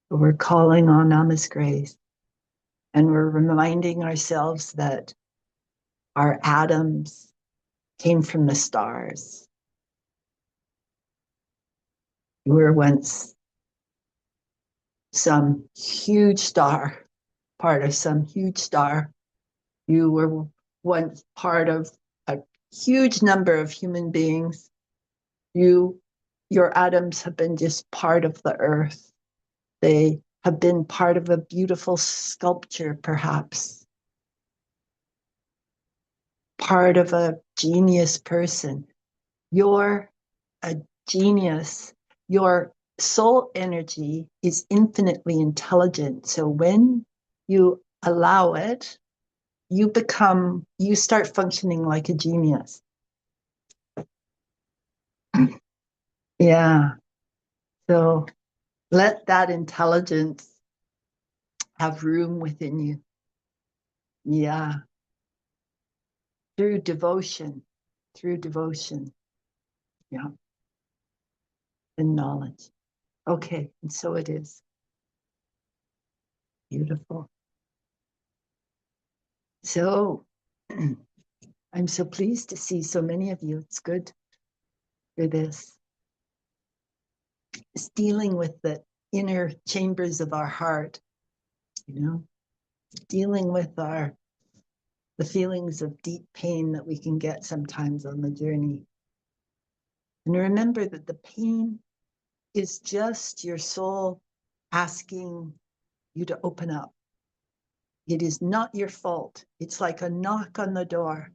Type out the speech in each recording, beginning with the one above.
We're calling on Amma's grace, and we're reminding ourselves that our atoms came from the stars. We were once some huge star, part of some huge star. You were once part of a huge number of human beings. Your atoms have been just part of the earth. They have been part of a beautiful sculpture, perhaps, part of a genius person. You're a genius. Your soul energy is infinitely intelligent. So when you allow it, you start functioning like a genius. Yeah. So let that intelligence have room within you. Yeah. Through devotion, through devotion. Yeah. And knowledge. Okay. And so it is. Beautiful. So I'm so pleased to see so many of you. It's good for this. It's dealing with the inner chambers of our heart, dealing with the feelings of deep pain that we can get sometimes on the journey. And remember that the pain is just your soul asking you to open up. It is not your fault. It's like a knock on the door.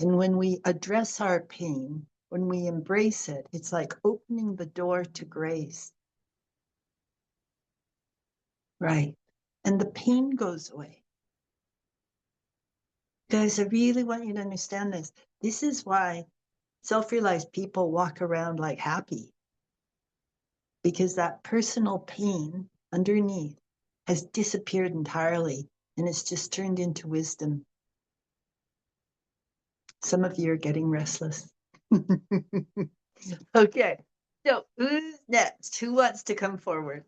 And when we address our pain, when we embrace it, it's like opening the door to grace. Right. And the pain goes away. Guys, I really want you to understand this. This is why self-realized people walk around like happy, because that personal pain underneath has disappeared entirely and it's just turned into wisdom. Some of you are getting restless. Okay, so who's next? Who wants to come forward?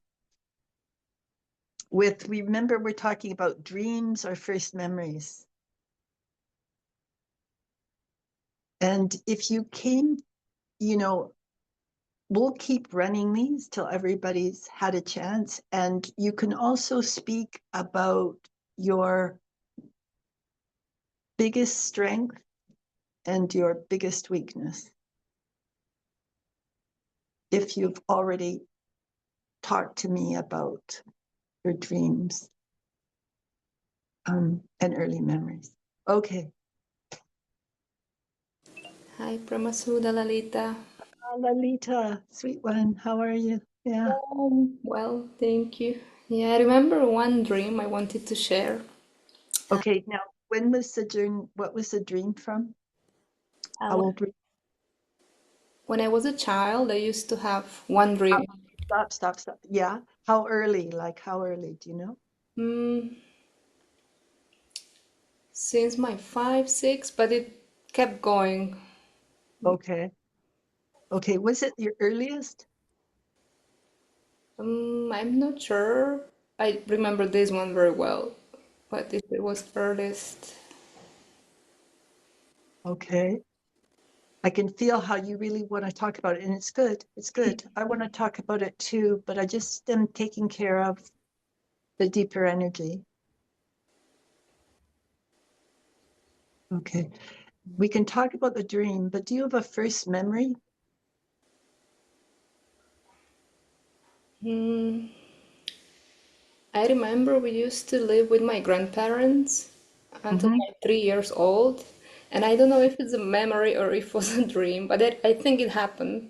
Remember, we're talking about dreams or first memories. And if you came, we'll keep running these till everybody's had a chance. And you can also speak about your biggest strength and your biggest weakness. If you've already talked to me about your dreams and early memories. Okay. Hi, Pramasuda Lalita. Lalita, sweet one, how are you? Yeah. Well, thank you. Yeah, I remember one dream I wanted to share. Okay, now, when was the dream? What was the dream from? How When old were you? when I was a child, I used to have one dream. Stop. Yeah. How early? Like how early? Do you know? Mm, since my five, six, but it kept going. Okay. Okay. Was it your earliest? I'm not sure. I remember this one very well, but if it was earliest. Okay. I can feel how you really want to talk about it, and it's good. It's good. I want to talk about it too, but I just am taking care of the deeper energy. Okay. We can talk about the dream, but do you have a first memory? Mm, I remember we used to live with my grandparents until Mm-hmm. I'm 3 years old. And I don't know if it's a memory or if it was a dream, but I think it happened.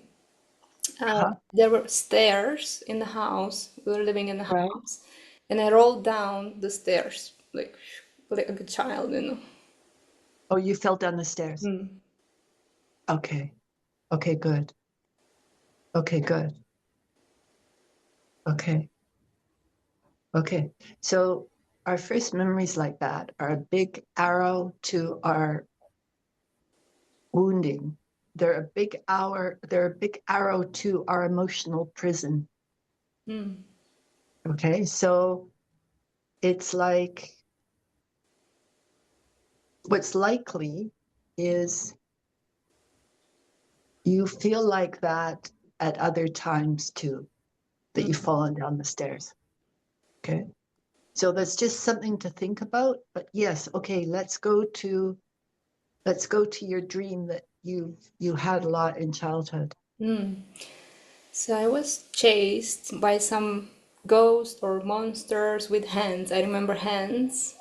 Uh-huh. There were stairs in the house. We were living in the Right. house. And I rolled down the stairs like a child, you know. Oh, you fell down the stairs. Mm. Okay. Okay, good. Okay, good. Okay. Okay. So our first memories like that are a big arrow to our wounding. They're a big arrow to our emotional prison. Mm. Okay, so it's like what's likely is you feel like that at other times too, that you've fallen down the stairs. Okay, so that's just something to think about. But yes, okay, let's go to your dream that you had a lot in childhood. Mm. So I was chased by some ghosts or monsters with hands. I remember hands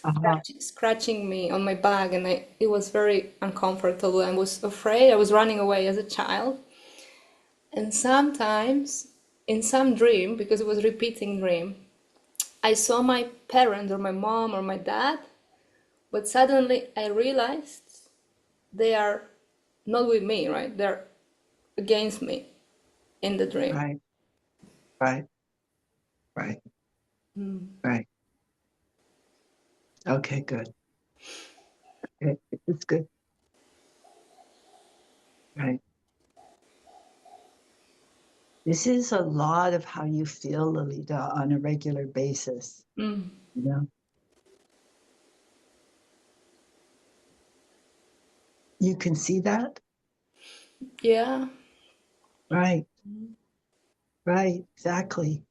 Uh-huh. scratching me on my back, and it was very uncomfortable. I was afraid. I was running away as a child. And sometimes in some dream, because it was repeating dream, I saw my parents or my mom or my dad, but suddenly I realized they are not with me, right? They're against me in the dream. Right, right, right, Mm. right. Okay, good. Okay, it's good. Right. This is a lot of how you feel, Lolita, on a regular basis. Mm. You know, you can see that. Yeah. Right, right, exactly.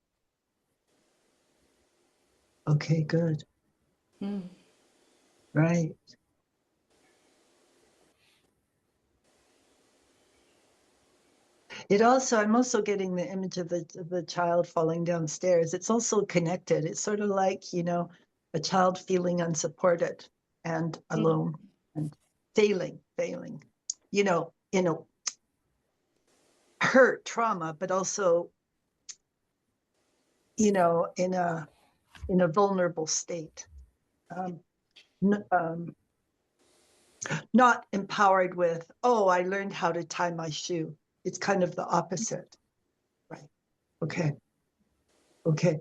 Okay, good. Mm. Right. It also, I'm also getting the image of the child falling downstairs. It's also connected. It's sort of like, a child feeling unsupported and Mm. alone and failing, in a hurt trauma, but also, in a vulnerable state. Um, not empowered with, oh, I learned how to tie my shoe. It's kind of the opposite. Right. Okay. Okay.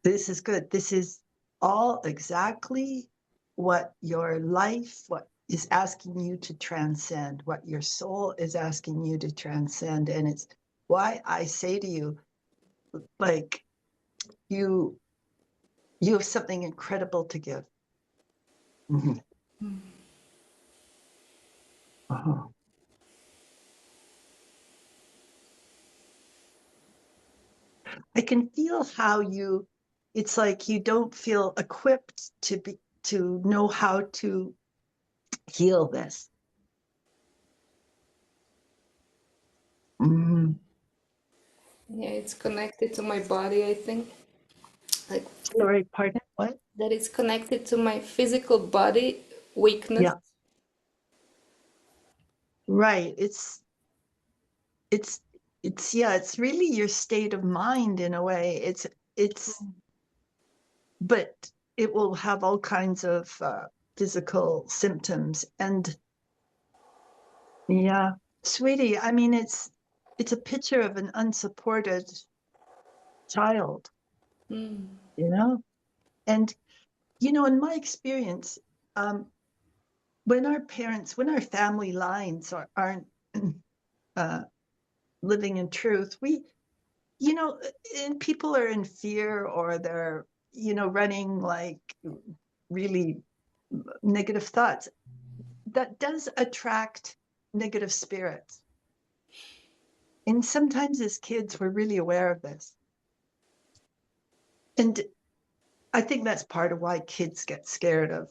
This is good. This is all exactly what your life, what is asking you to transcend, what your soul is asking you to transcend. And it's why I say to you, like, you you have something incredible to give. Mhm. Uh-huh. I can feel how it's like you don't feel equipped to know how to heal this. Mm. Yeah, it's connected to my body, I think. Like Sorry, pardon, what? that it's connected to my physical body weakness. Yeah, right. It's yeah, it's really your state of mind in a way. It's but it will have all kinds of physical symptoms. And yeah, sweetie, I mean, it's a picture of an unsupported child, Mm. you know? And, in my experience, um, when our family lines aren't uh, living in truth, and people are in fear or they're, running like really negative thoughts. That does attract negative spirits. And sometimes as kids, we're really aware of this. And I think that's part of why kids get scared of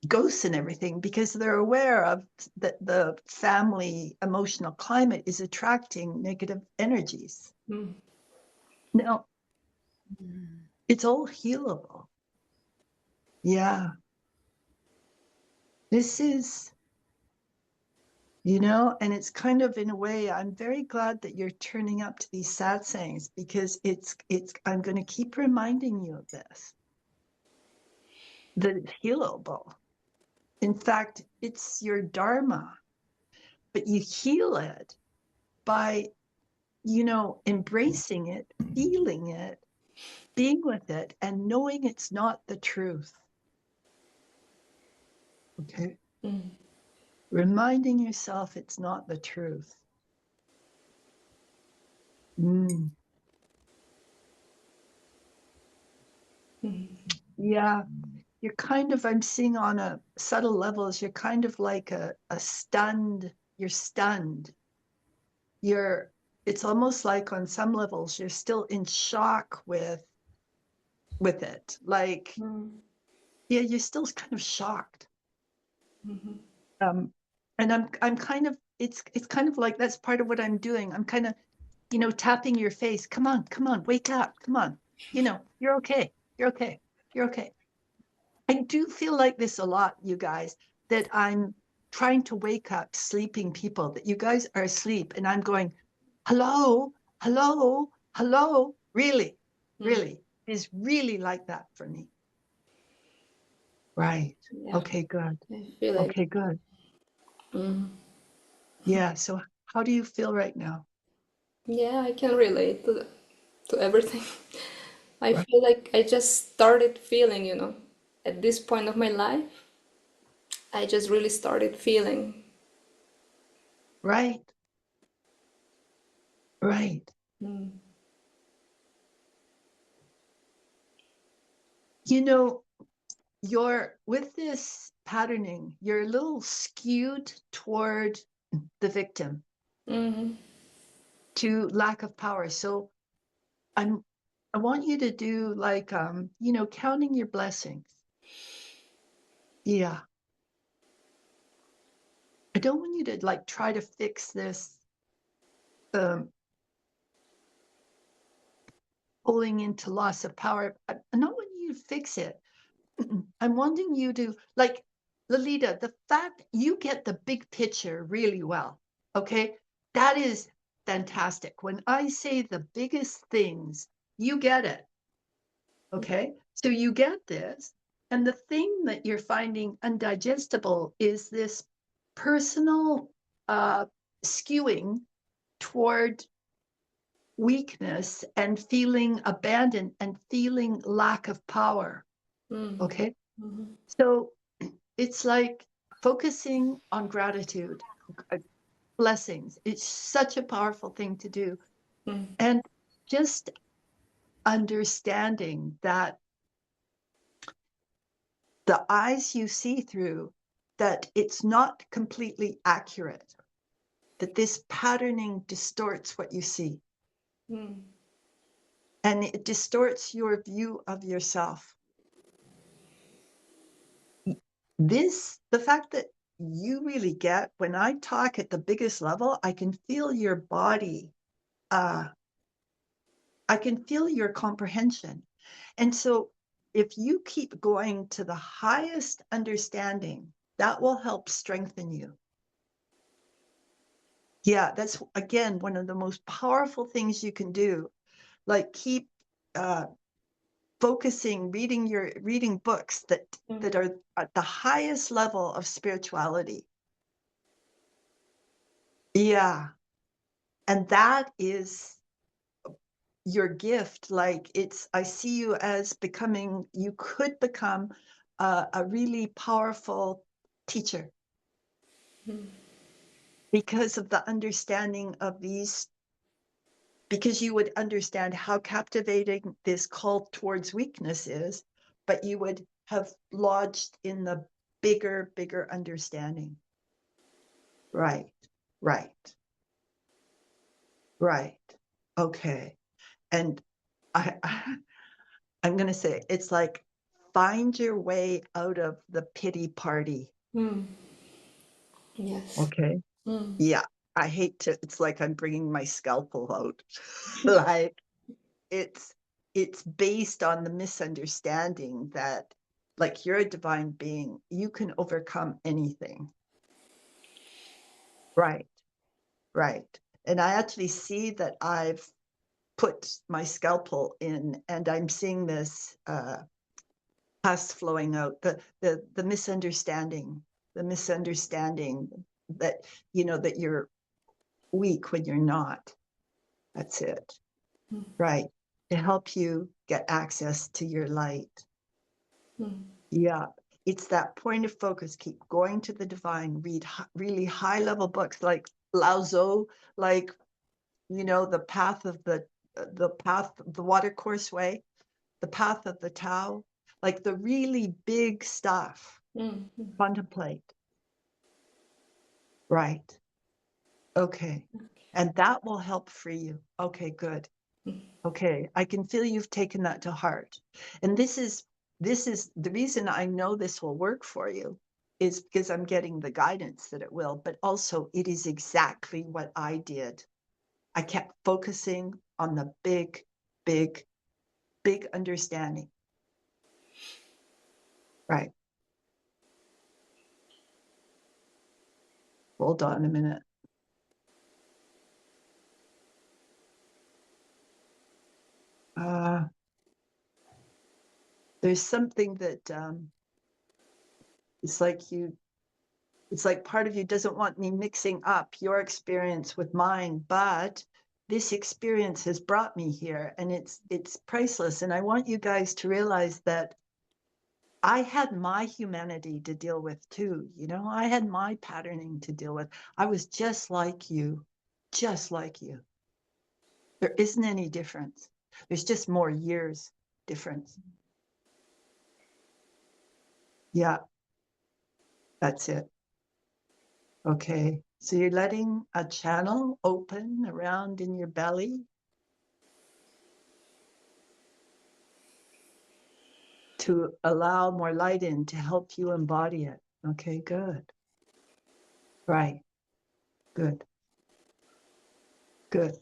ghosts and everything, because they're aware of that the family emotional climate is attracting negative energies. Mm. Now, it's all healable. Yeah. This is, and it's kind of, in a way, I'm very glad that you're turning up to these satsangs, because I'm going to keep reminding you of this, that it's healable. In fact, it's your dharma, but you heal it by, embracing it, feeling it, being with it, and knowing it's not the truth. Okay. Mm. Reminding yourself it's not the truth. Mm. Yeah. You're kind of, I'm seeing on a subtle levels, you're kind of like a stunned, you're stunned. It's almost like on some levels, you're still in shock with it. Like, yeah, you're still kind of shocked. And I'm kind of, it's kind of like, that's part of what I'm doing. I'm kind of, tapping your face. Come on, wake up. Come on. You're okay. You're okay. You're okay. I do feel like this a lot, you guys, that I'm trying to wake up sleeping people, that you guys are asleep and I'm going, hello, hello, hello. Really, really, is really like that for me. Right. Yeah, Okay, good. I feel like. Okay, good. Yeah. So how do you feel right now? Yeah, I can relate to everything. I Right. feel like I just started feeling, at this point of my life, I just really started feeling. Right. Right. You're with this patterning, you're a little skewed toward the victim, to lack of power. So I want you to do like counting your blessings. Yeah. I don't want you to like try to fix this um pulling into loss of power. I not want you to fix it. I'm wanting you to, like, Lolita, the fact you get the big picture really well, okay? That is fantastic. When I say the biggest things, you get it, okay? So you get this. And the thing that you're finding undigestible is this personal skewing toward weakness and feeling abandoned and feeling lack of power, okay? So it's like focusing on gratitude, blessings. It's such a powerful thing to do. And just understanding that the eyes you see through, that it's not completely accurate, that this patterning distorts what you see. And it distorts your view of yourself. The fact that you really get, when I talk at the biggest level, I can feel your body. I can feel your comprehension. And so if you keep going to the highest understanding, that will help strengthen you. Yeah, that's again one of the most powerful things you can do. Like keep focusing, reading books that are at the highest level of spirituality. Yeah. And that is your gift. Like I see you as you could become a really powerful teacher because of the understanding of these, because you would understand how captivating this call towards weakness is, but you would have lodged in the bigger understanding. Right, right, right. Okay. And I'm going to say it's like find your way out of the pity party. Yes. Okay. Yeah. I hate to, it's like I'm bringing my scalpel out. Like it's based on the misunderstanding that like you're a divine being. You can overcome anything. Right. Right. And I actually see that I've put my scalpel in and I'm seeing this pus flowing out, the misunderstanding that that you're weak when you're not. That's it. Right. To help you get access to your light. Yeah. It's that point of focus. Keep going to the divine. Read really high level books like Lao Tzu, like the path of the water course way, the path of the Tao. like the really big stuff. Mm-hmm. Contemplate. Right. Okay. Okay. And that will help free you. Okay, good. Okay. I can feel you've taken that to heart. And this is the reason I know this will work for you is because I'm getting the guidance that it will, but also it is exactly what I did. I kept focusing on the big, big, big understanding. Right. Hold on a minute. There's something that it's like it's like part of you doesn't want me mixing up your experience with mine, but this experience has brought me here and it's priceless. And I want you guys to realize that I had my humanity to deal with too. You know, I had my patterning to deal with. I was just like you, just like you. There isn't any difference. There's just more years difference. Yeah, that's it. Okay. So you're letting a channel open around in your belly to allow more light in to help you embody it. Okay, good. Right. Good. Good.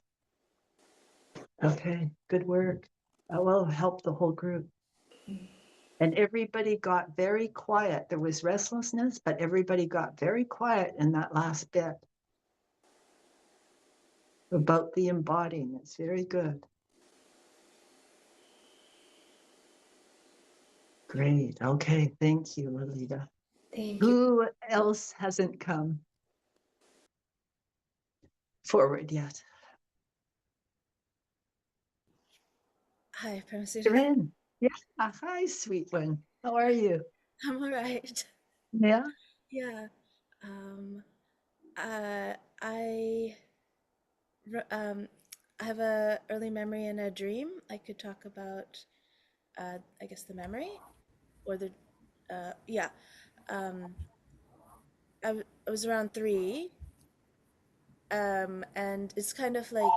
Okay. Good work. That will help the whole group. And everybody got very quiet. There was restlessness, but everybody got very quiet in that last bit about the embodying. It's very good. Great. Okay. Thank you, Lolita. Thank you. Who else hasn't come forward yet? Hi, Paramasudha. Corinne. Yeah. Hi, sweet one. How are you? I'm all right. Yeah. Yeah. Um, uh, I re- um, I have a early memory and a dream. I could talk about, I guess, the memory or the, yeah. Um, I was around 3, and it's kind of like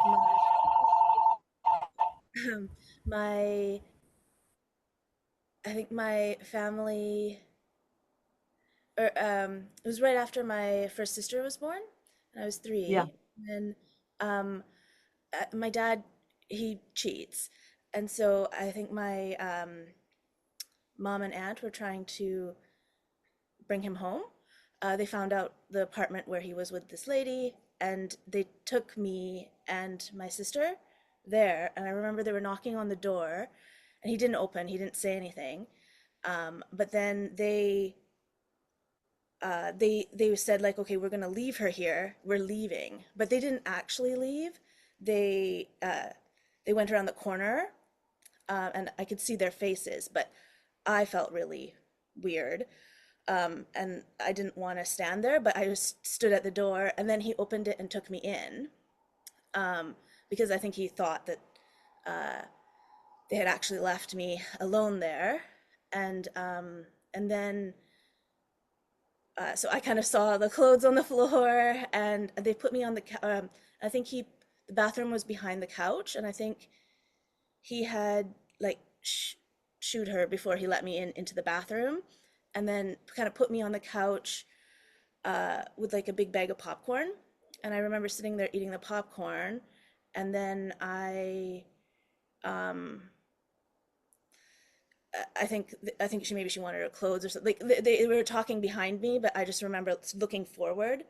my, I think my family, or it was right after my first sister was born, and I was Yeah. 3, and um, my dad, he cheats, and so I think my mom and aunt were trying to bring him home. They found out the apartment where he was with this lady, and they took me and my sister there. And I remember they were knocking on the door, and he didn't open. He didn't say anything. But then they said like, okay, we're gonna leave her here. We're leaving, but they didn't actually leave. They went around the corner, and I could see their faces, but I felt really weird. And I didn't want to stand there, but I just stood at the door, and then he opened it and took me in, because I think he thought that they had actually left me alone there, and then so I kind of saw the clothes on the floor, and they put me on I think the bathroom was behind the couch, and I think he had like shoot her before he let me into the bathroom, and then kind of put me on the couch with like a big bag of popcorn. And I remember sitting there eating the popcorn, and then um, I think she wanted her clothes or something. Like they were talking behind me, but I just remember looking forward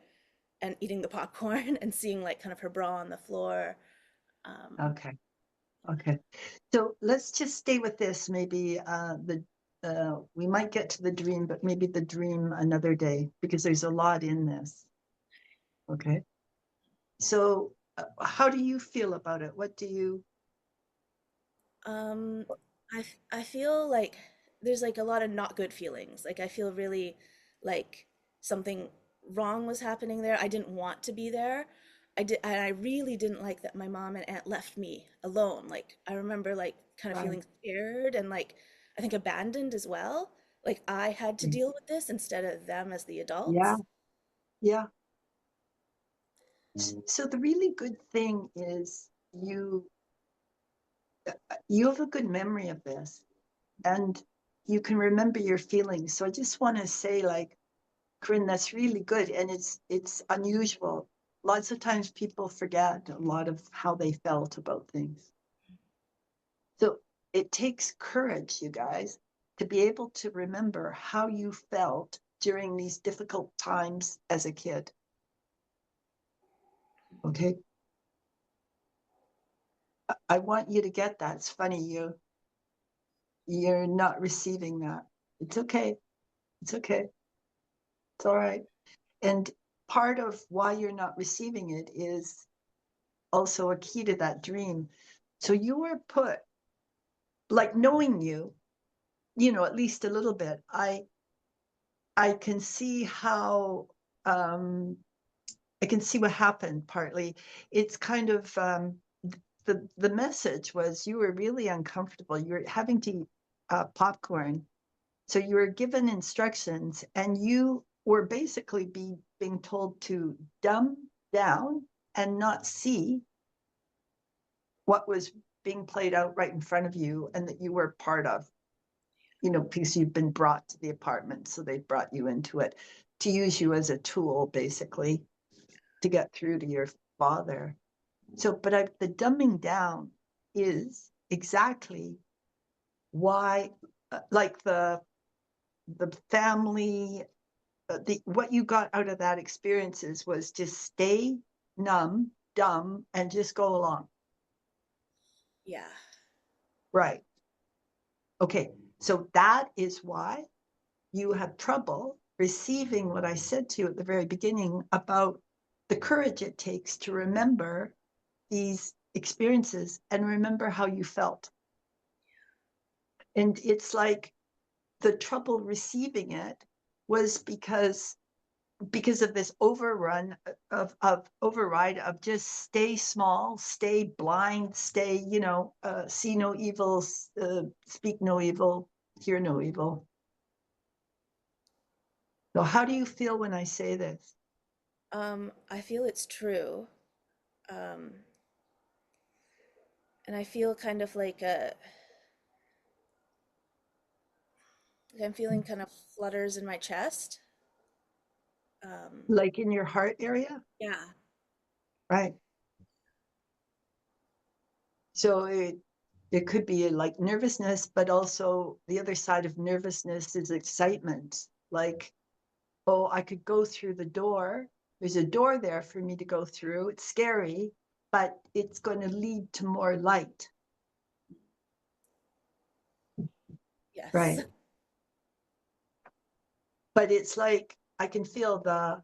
and eating the popcorn and seeing like kind of her bra on the floor. Okay. Okay. So let's just stay with this. Maybe we might get to the dream, but maybe the dream another day because there's a lot in this. Okay. So how do you feel about it? What do you? Um, I feel like there's like a lot of not good feelings. Like I feel really like something wrong was happening there. I didn't want to be there. And I really didn't like that my mom and aunt left me alone. Like I remember like kind of Right. feeling scared, and like I think, abandoned as well. Like I had to deal with this instead of them as the Yeah, adults. yeah. So the really good thing is you have a good memory of this, and you can remember your feelings. So I just want to say, like, Corinne, that's really good, and it's unusual. Lots of times people forget a lot of how they felt about things. So it takes courage, you guys, to be able to remember how you felt during these difficult times as a kid. Okay? I want you to get that. It's funny, you're not receiving that. It's okay. It's okay. It's all right. And part of why you're not receiving it is also a key to that dream. So you were put, like, knowing you, at least a little bit, I can see how I can see what happened partly. It's kind of the message was you were really uncomfortable. You were having to eat popcorn. So you were given instructions and you were basically being told to dumb down and not see what was being played out right in front of you and that you were part of, because you've been brought to the apartment. So they brought you into it to use you as a tool, basically, to get through to your father. So, but the dumbing down is exactly why, like the family, what you got out of that experiences was just stay numb, dumb, and just go along. Yeah. Right. Okay. So that is why you have trouble receiving what I said to you at the very beginning about the courage it takes to remember these experiences and remember how you felt. And it's like the trouble receiving it was because of this overrun of override of just stay small, stay blind, stay, see no evil, speak no evil, hear no evil. So how do you feel when I say this? I feel it's true. And I feel kind of like I'm feeling kind of flutters in my chest. Like in your heart area? Yeah. Right. So it could be like nervousness, but also the other side of nervousness is excitement. Like, oh, I could go through the door. There's a door there for me to go through. It's scary, but it's going to lead to more light. Yes. Right. But it's like I can feel the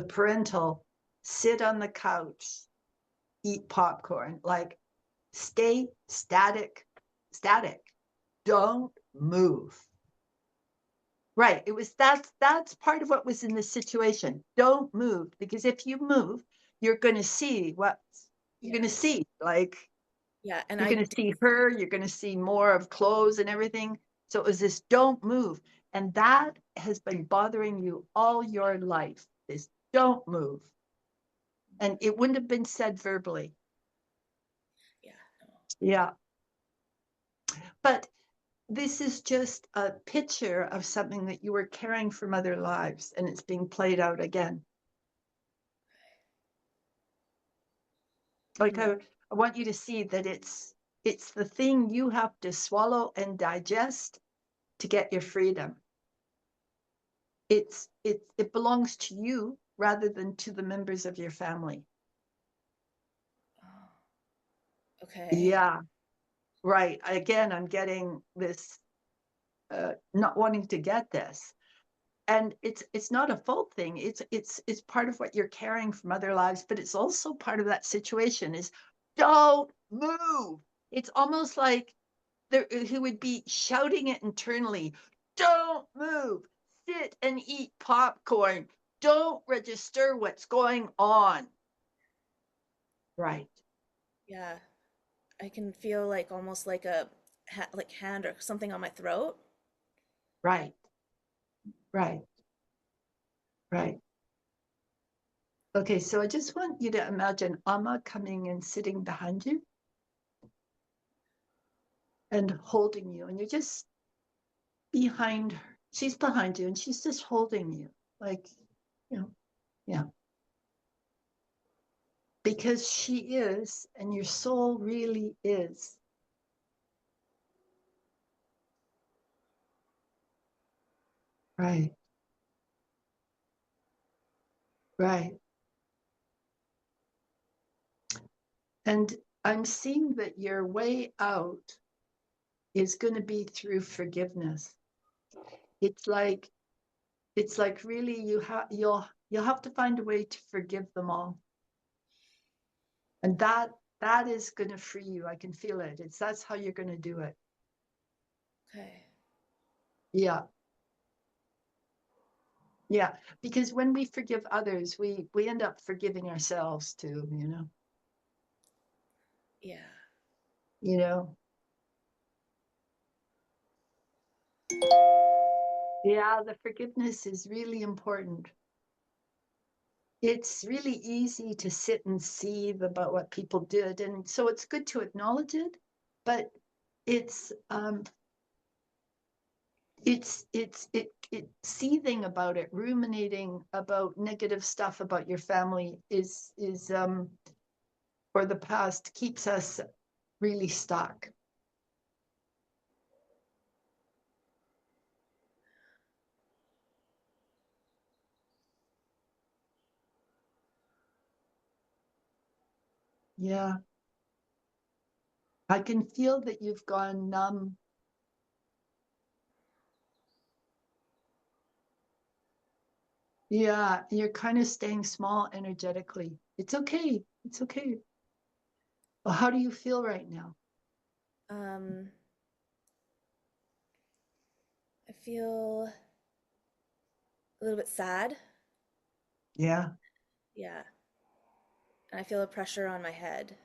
parental sit on the couch, eat popcorn, like stay static, don't move. Right. That's part of what was in the situation. Don't move, because if you move, you're going to see what you're going to see. Like Yeah, and you're I going to see her, you're going to see more of clothes and everything. So it was this don't move. And that has been bothering you all your life. This don't move. And it wouldn't have been said verbally. yeah. Yeah. But this is just a picture of something that you were carrying from other lives, and it's being played out again. Like Yeah. I want you to see that it's the thing you have to swallow and digest to get your freedom. It belongs to you rather than to the members of your family. Oh, okay. Yeah, right. Again, I'm getting this not wanting to get this. And it's not a fault thing. It's part of what you're carrying from other lives, but it's also part of that situation is don't move. It's almost like there who would be shouting it internally, don't move, sit and eat popcorn, don't register what's going on. Right. Yeah. I can feel like almost like a like hand or something on my throat. Right, right, right. Okay, so I just want you to imagine Amma coming and sitting behind you and holding you, and you're just behind her. She's behind you and she's just holding you, like, yeah. Because she is, and your soul really is. Right, right. And I'm seeing that your way out is going to be through forgiveness. It's like really you'll have to find a way to forgive them all. And that is going to free you. I can feel it. That's how you're going to do it. Okay. Yeah. Yeah, because when we forgive others, we end up forgiving ourselves too, Yeah. you know. Yeah, the forgiveness is really important. It's really easy to sit and seethe about what people did, and so it's good to acknowledge it, but it's seething about it, ruminating about negative stuff about your family is or the past keeps us really stuck. Yeah. I can feel that you've gone numb. Yeah, you're kind of staying small energetically. It's okay. It's okay. Well, how do you feel right now? I feel a little bit sad. Yeah. Yeah. And I feel a pressure on my head.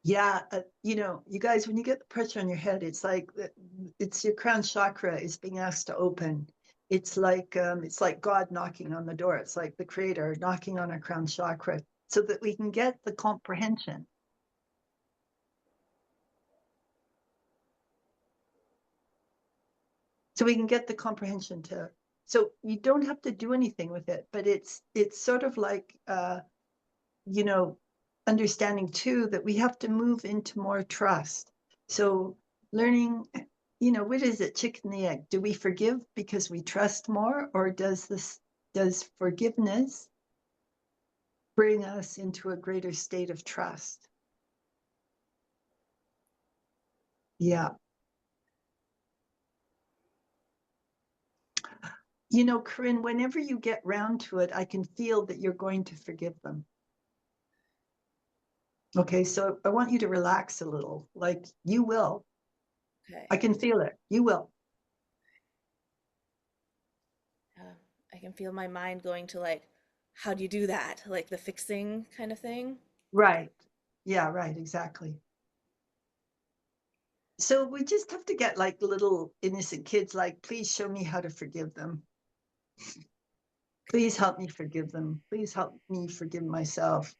Yeah, you guys, when you get the pressure on your head, it's like it's your crown chakra is being asked to open. It's like God knocking on the door. It's like the creator knocking on our crown chakra so that we can get the comprehension. So we can get the comprehension to, so you don't have to do anything with it, but it's sort of like understanding too that we have to move into more trust. So learning, what is it, chicken and the egg? Do we forgive because we trust more, or does forgiveness bring us into a greater state of trust? Yeah. Corinne, whenever you get round to it, I can feel that you're going to forgive them. Okay, so I want you to relax a little, like you will. Okay. I can feel it. You will. I can feel my mind going to like, how do you do that? Like the fixing kind of thing. Right. Yeah, right, exactly. So we just have to get like little innocent kids, like, please show me how to forgive them. Please help me forgive them. Please help me forgive myself.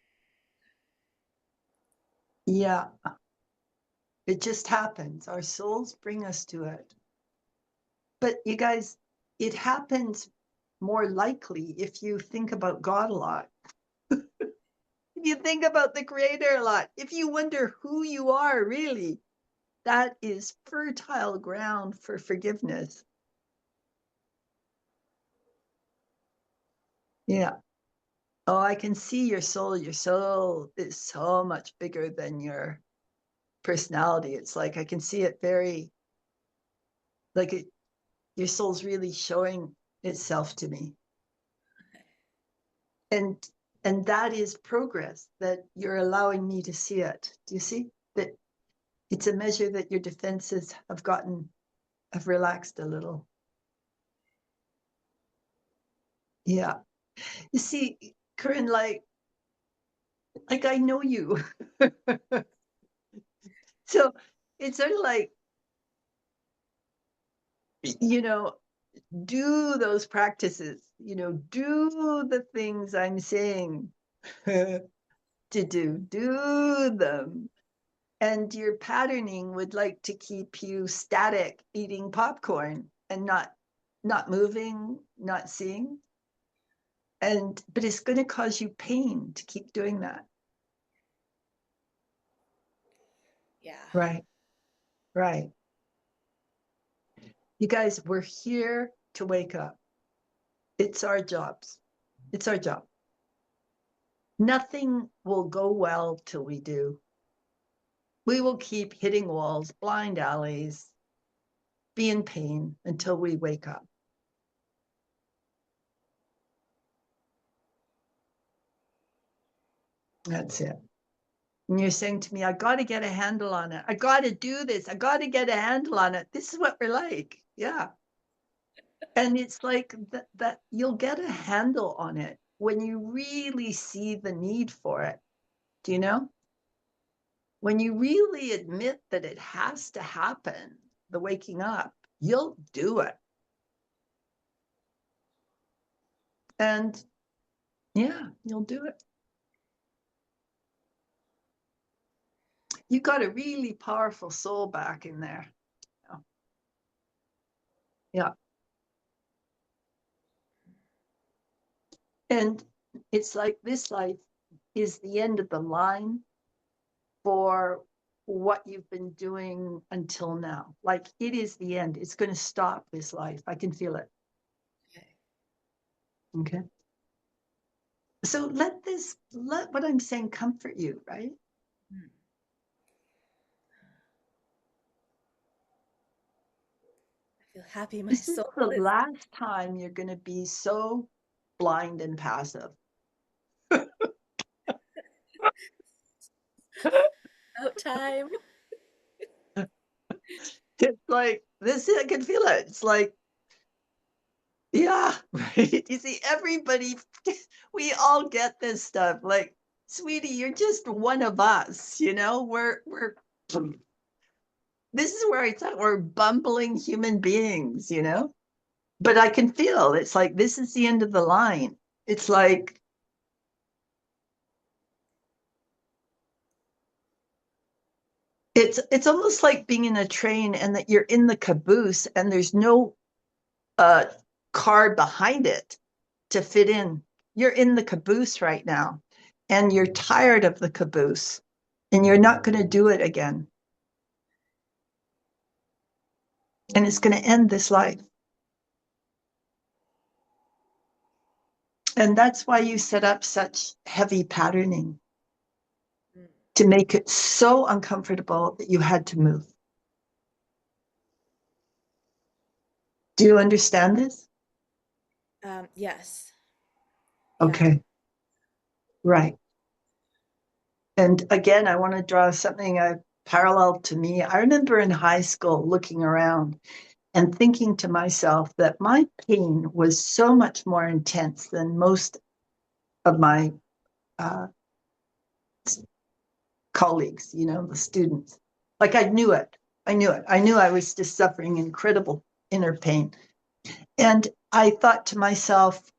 Yeah, it just happens. Our souls bring us to it. But you guys, it happens more likely if you think about God a lot. If you think about the Creator a lot, if you wonder who you are really, that is fertile ground for forgiveness. Yeah. Oh, I can see your soul. Your soul is so much bigger than your personality. It's like I can see it very, like your soul's really showing itself to me. And that is progress, that you're allowing me to see it. Do you see that it's a measure that your defenses have relaxed a little? Yeah. You see, Corinne, like I know you. So it's sort of like, you know, do those practices, you know, do the things I'm saying to do them. And your patterning would like to keep you static, eating popcorn and not moving, not seeing. But it's going to cause you pain to keep doing that. Yeah. Right. Right. You guys, we're here to wake up. It's our jobs. It's our job. Nothing will go well till we do. We will keep hitting walls, blind alleys, be in pain until we wake up. That's it. And you're saying to me, I got to get a handle on it. I got to do this. I got to get a handle on it. This is what we're like. Yeah. And it's like that you'll get a handle on it when you really see the need for it. Do you know? When you really admit that it has to happen, the waking up, you'll do it. And yeah, you'll do it. You got a really powerful soul back in there. Yeah. And it's like this life is the end of the line for what you've been doing until now. Like it is the end. It's going to stop this life. I can feel it. Okay. So let what I'm saying comfort you, right? I feel happy my This is soul the is last time you're going to be so blind and passive. about time. It's like this, I can feel it. It's like, yeah, right. You see, everybody, we all get this stuff. Like, sweetie, you're just one of us, you know? We're this is where I thought we're bumbling human beings, you know? But I can feel it's like this is the end of the line. It's like it's almost like being in a train and that you're in the caboose and there's no car behind it to fit in. You're in the caboose right now and you're tired of the caboose and you're not going to do it again. And it's going to end this life. And that's why you set up such heavy patterning to make it so uncomfortable that you had to move. Do you understand this? Yes. Okay. Yeah. Right. And again, I want to draw something parallel to me. I remember in high school looking around and thinking to myself that my pain was so much more intense than most of my uh, colleagues, you know, the students. Like I knew it. I knew it. I knew I was just suffering incredible inner pain. And I thought to myself,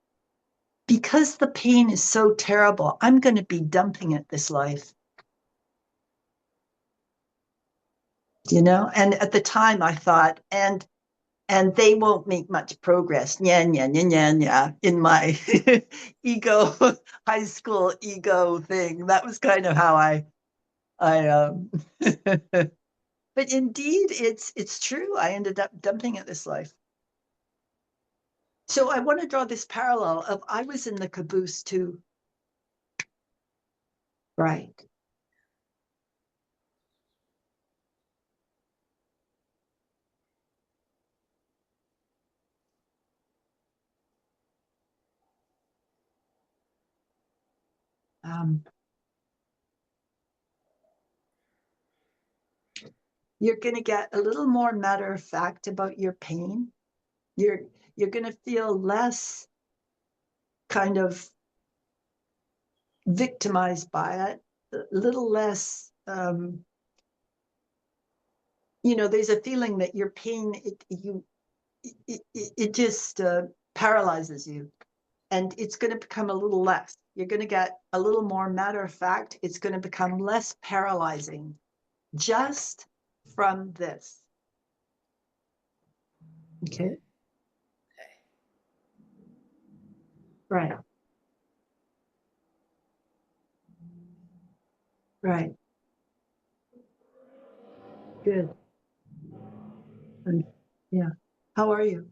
because the pain is so terrible, I'm going to be dumping it this life. You know, and at the time I thought, and they won't make much progress. Yeah, yeah, yeah, yeah, yeah. In my ego, high school ego thing, that was kind of how I. But indeed, it's true. I ended up dumping it this life. So I want to draw this parallel of I was in the caboose too. Right. Um, you're going to get a little more matter of fact about your pain. You're going to feel less kind of victimized by it, a little less there's a feeling that your pain, it just paralyzes you, and it's going to become a little less. You're going to get a little more matter of fact. It's going to become less paralyzing just from this. Okay. Right. Right. Good. And yeah. How are you?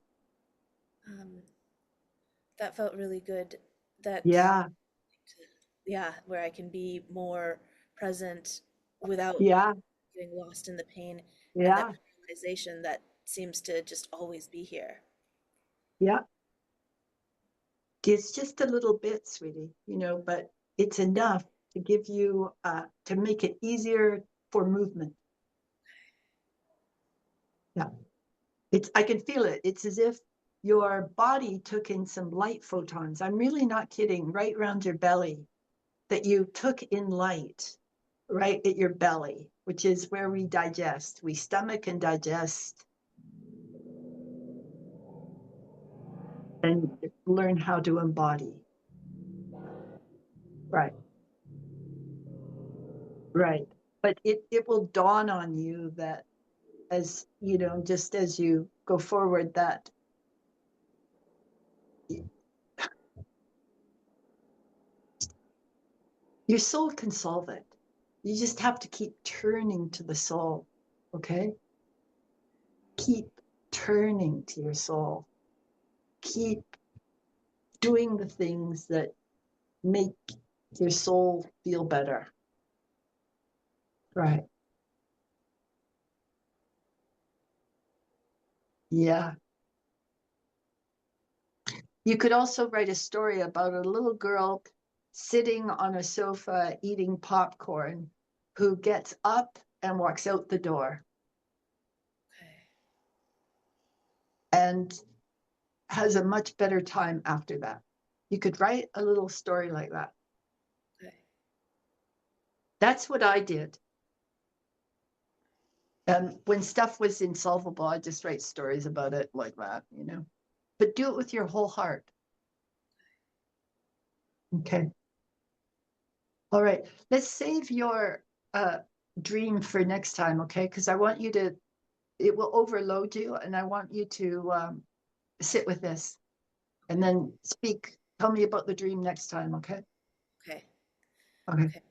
That felt really good. That, Yeah. yeah, where I can be more present without Yeah. getting lost in the pain and that Yeah. realization that seems to just always be here. Yeah. It's just a little bit, sweetie, but it's enough to give you, to make it easier for movement. Yeah. I can feel it. It's as if your body took in some light photons. I'm really not kidding, right around your belly, that you took in light right at your belly, which is where we digest. We stomach and digest and learn how to embody. Right. Right. But it will dawn on you that, as just as you go forward, that your soul can solve it. You just have to keep turning to the soul. Okay? Keep turning to your soul. Keep doing the things that make your soul feel better. Right. Yeah. You could also write a story about a little girl sitting on a sofa eating popcorn who gets up and walks out the door and has a much better time after that. You could write a little story like that. Okay. That's what I did. When stuff was insolvable, I just write stories about it like that, But do it with your whole heart. Okay. All right. Let's save your dream for next time, okay? Because I want you to, it will overload you, and I want you to sit with this and then speak. Tell me about the dream next time, okay? Okay. Okay. Okay.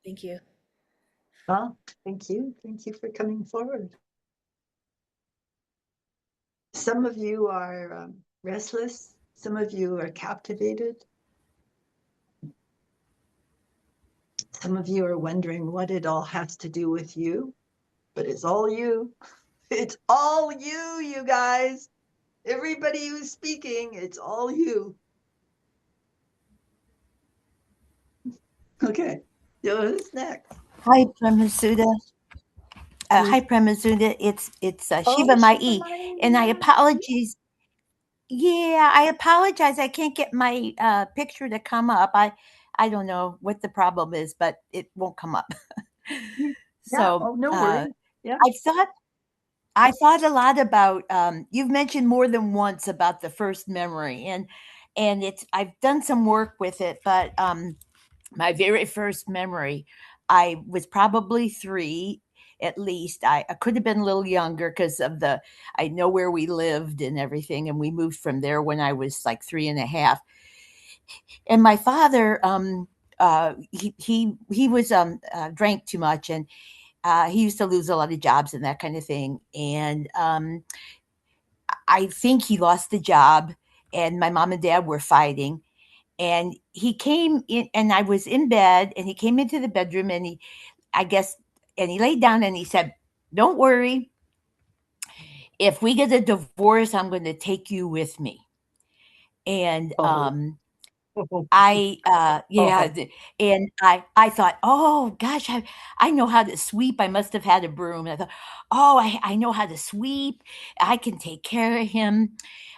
Thank you. Well, thank you. Thank you for coming forward. Some of you are restless. Some of you are captivated. Some of you are wondering what it all has to do with you, but it's all you. It's all you, you guys. Everybody who's speaking, it's all you. Okay. So who's next? Hi, Pramasuda. Hi, Pramasuda. It's Shiva Oh, Mai, and I Shivamaya. apologize. Yeah, I apologize. I can't get my picture to come up. I don't know what the problem is, but it won't come up. Yeah. So Oh, no worries. Yeah. I thought I thought a lot about. You've mentioned more than once about the first memory, and it's I've done some work with it, but my very first memory, I was probably 3 at least. I could have been a little younger because of I know where we lived and everything. And we moved from there when I was like 3 and a half. And my father, he was, drank too much, and he used to lose a lot of jobs and that kind of thing. And I think he lost the job, and my mom and dad were fighting, and he came in, and I was in bed, and he came into the bedroom, and I guess, and he laid down and he said, "Don't worry. If we get a divorce, I'm going to take you with me." And Oh. yeah, and I thought, oh gosh, I know how to sweep. I must have had a broom. I thought, oh, I know how to sweep. I can take care of him.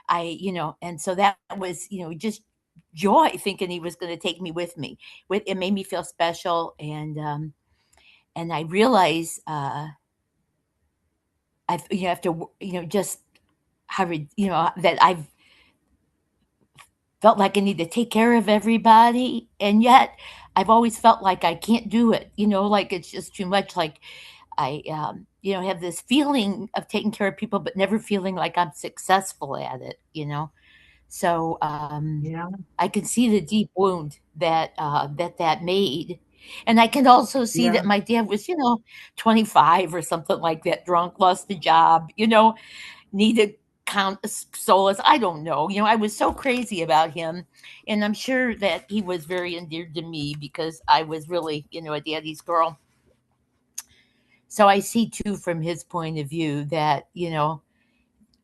And so that was, just joy, thinking he was going to take me with me. It made me feel special, and I realized I've have to just that I've felt like I need to take care of everybody, and yet I've always felt like I can't do it. Like it's just too much. Like I have this feeling of taking care of people, but never feeling like I'm successful at it. So Yeah. I can see the deep wound that made. And I can also see Yeah. that my dad was, 25 or something like that, drunk, lost a job, needed solace. I don't know. I was so crazy about him. And I'm sure that he was very endeared to me because I was really, a daddy's girl. So I see too from his point of view that,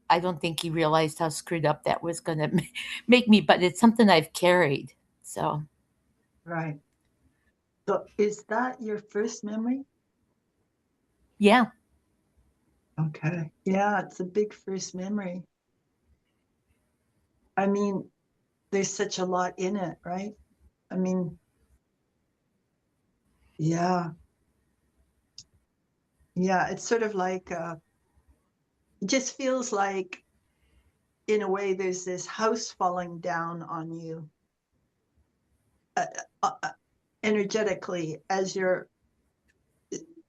I don't think he realized how screwed up that was going to make me, but it's something I've carried. So, Right. So is that your first memory? yeah. Okay. Yeah, it's a big first memory. I mean, there's such a lot in it, right? I mean, yeah. Yeah, it's sort of like it just feels like in a way there's this house falling down on you uh, energetically as you're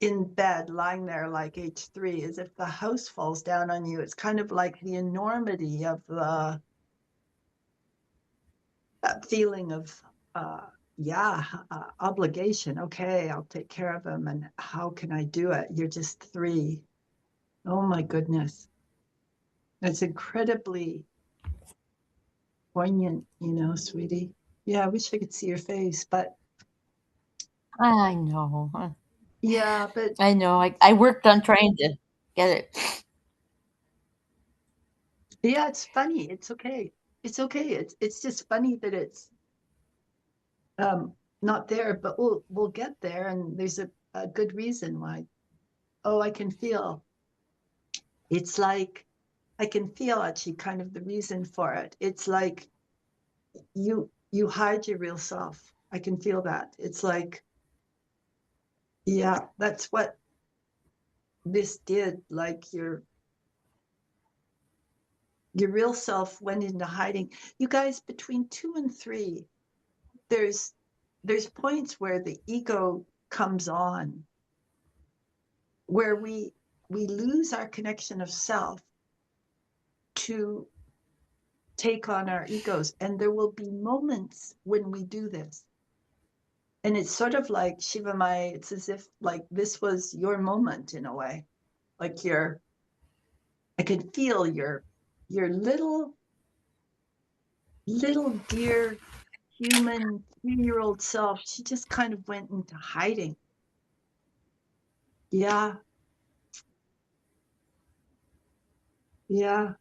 in bed lying there like H3, as if the house falls down on you. It's kind of like the enormity of the that feeling of obligation. Okay, I'll take care of him, and how can I do it? You're just 3. Oh my goodness, it's incredibly poignant, sweetie. Yeah, I wish I could see your face, but I know. yeah, but I know. I worked on trying to get it. yeah, it's funny. It's okay. It's okay. It's just funny that it's not there, but we'll get there, and there's a good reason why. Oh, I can feel. It's like I can feel actually kind of the reason for it. It's like you hide your real self. I can feel that. It's like, yeah, that's what this did. Like your real self went into hiding. You guys, between 2 and 3, there's points where the ego comes on, where we lose our connection of self to take on our egos, and there will be moments when we do this, and it's sort of like Shiva Mai. It's as if like this was your moment in a way, like I can feel your little dear human 3-year-old self. She just kind of went into hiding. Yeah, yeah.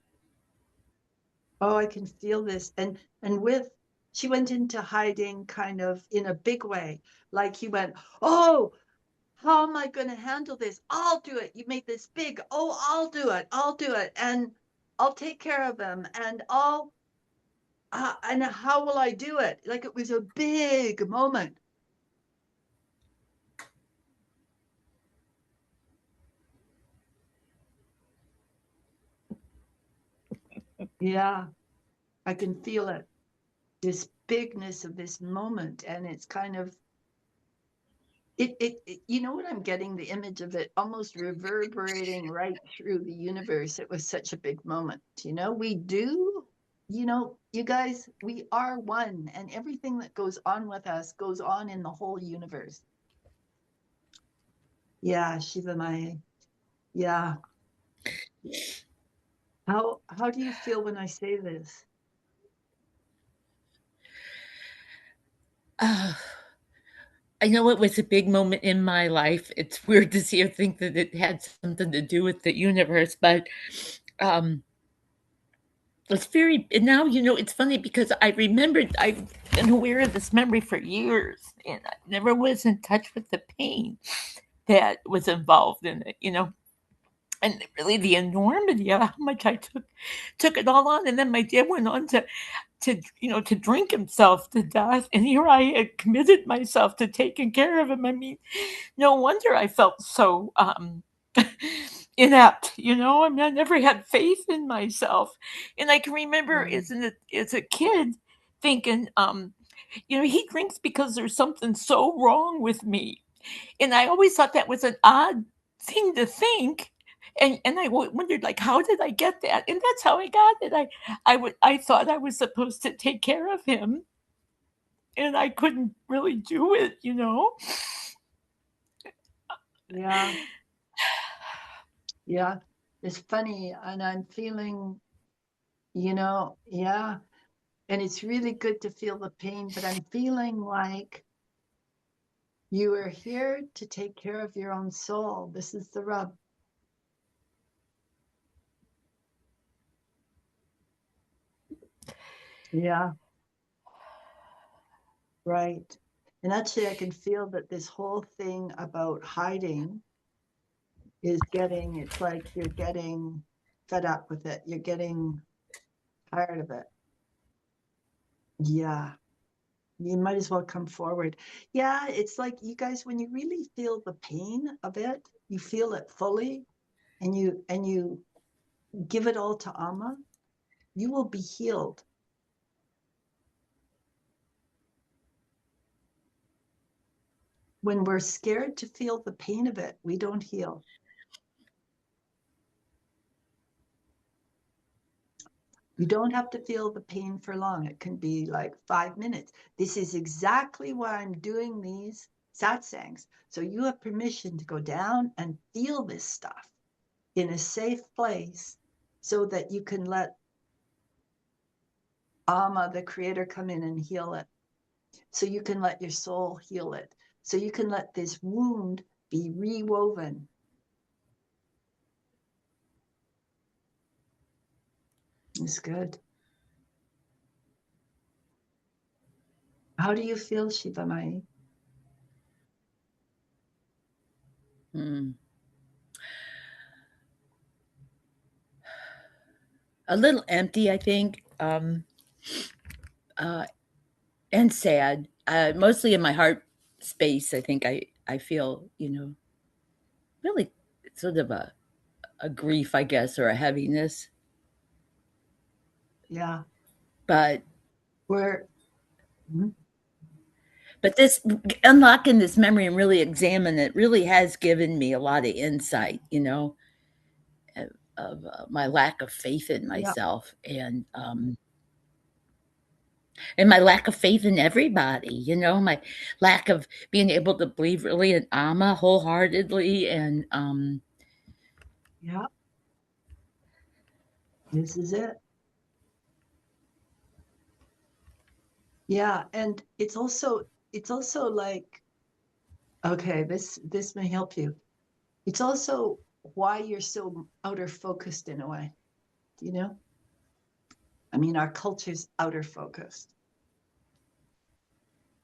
Oh, I can feel this. And with she went into hiding kind of in a big way. Like he went, oh, how am I going to handle this? I'll do it. You made this big. Oh, I'll do it. I'll do it. And I'll take care of him. And and how will I do it? Like it was a big moment. Yeah, I can feel it. This bigness of this moment. And it's kind of, you know what I'm getting? The image of it almost reverberating right through the universe. It was such a big moment. We do, you guys, we are one, and everything that goes on with us goes on in the whole universe. Yeah, Shiva Maya. Yeah. How do you feel when I say this? I know it was a big moment in my life. It's weird to see or think that it had something to do with the universe, but um, it's very, and now, it's funny because I remembered, I've been aware of this memory for years, and I never was in touch with the pain that was involved in it. And really the enormity of how much I took it all on. And then my dad went on to drink himself to death. And here I had committed myself to taking care of him. I mean, no wonder I felt so inept, you know. I mean, I never had faith in myself. And I can remember as a kid thinking, you know, he drinks because there's something so wrong with me. And I always thought that was an odd thing to think. And I wondered, like, how did I get that? And that's how I got it. I thought I was supposed to take care of him, and I couldn't really do it, you know. Yeah. Yeah. It's funny. And I'm feeling, you know, yeah. And it's really good to feel the pain, but I'm feeling like you are here to take care of your own soul. This is the rub. Yeah, right. And actually, I can feel that this whole thing about hiding is getting, it's like you're getting fed up with it. You're getting tired of it. Yeah. You might as well come forward. Yeah, it's like you guys, when you really feel the pain of it, you feel it fully, and you give it all to Amma, you will be healed. When we're scared to feel the pain of it, we don't heal. You don't have to feel the pain for long. It can be like 5 minutes. This is exactly why I'm doing these satsangs. So you have permission to go down and feel this stuff in a safe place so that you can let Amma, the creator, come in and heal it. So you can let your soul heal it. So you can let this wound be rewoven. It's good. How do you feel, Shiva Mai? A little empty, I think, and sad. Mostly in my heart space, I think I feel, you know, really sort of a grief, I guess, or a heaviness. Yeah. But We're but this unlocking this memory and really examine it really has given me a lot of insight, you know, of my lack of faith in yeah. myself and my lack of faith in everybody, you know, my lack of being able to believe really in Amma wholeheartedly. And Yeah. This is it. Yeah. And it's also like, okay, this may help you. It's also why you're so outer focused in a way. Do you know? I mean, our culture's outer focused.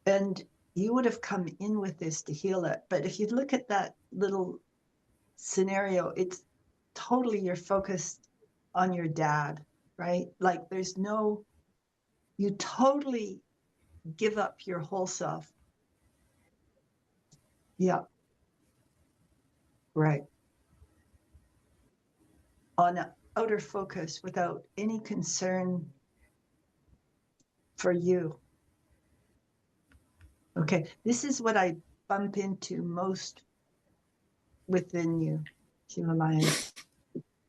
And you would have come in with this to heal it. But if you look at that little scenario, it's totally you're focused on your dad, right? Like there's no, you totally give up your whole self. Yeah, right. On outer focus without any concern for you. Okay, this is what I bump into most within you, Shivamaya.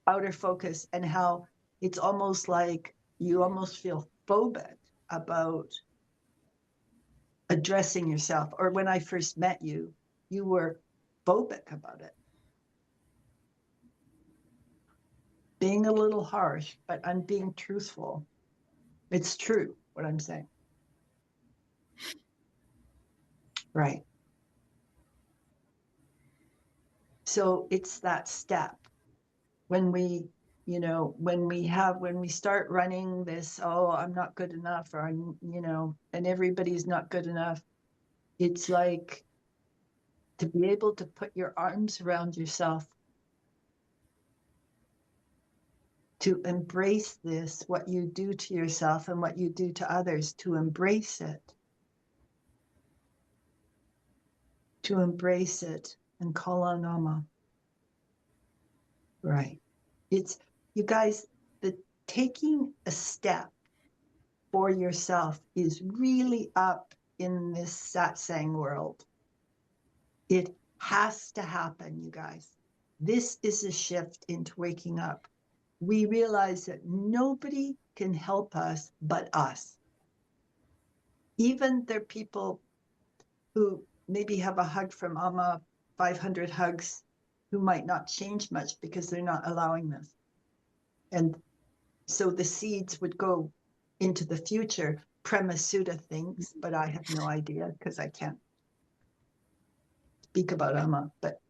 Outer focus, and how it's almost like you almost feel phobic about addressing yourself. Or when I first met you, you were phobic about it. Being a little harsh, but I'm being truthful. It's true what I'm saying. Right. So it's that step when we, you know, when we start running this, oh, I'm not good enough, or I'm, you know, and everybody's not good enough. It's like to be able to put your arms around yourself, to embrace this, what you do to yourself and what you do to others, to embrace it, and call on Amma. Right. It's, you guys, the taking a step for yourself is really up in this satsang world. It has to happen, you guys. This is a shift into waking up. We realize that nobody can help us but us. Even there are people who maybe have a hug from Amma, 500 hugs, who might not change much because they're not allowing this. And so the seeds would go into the future, Premasutta things, but I have no idea because I can't speak about Amma. But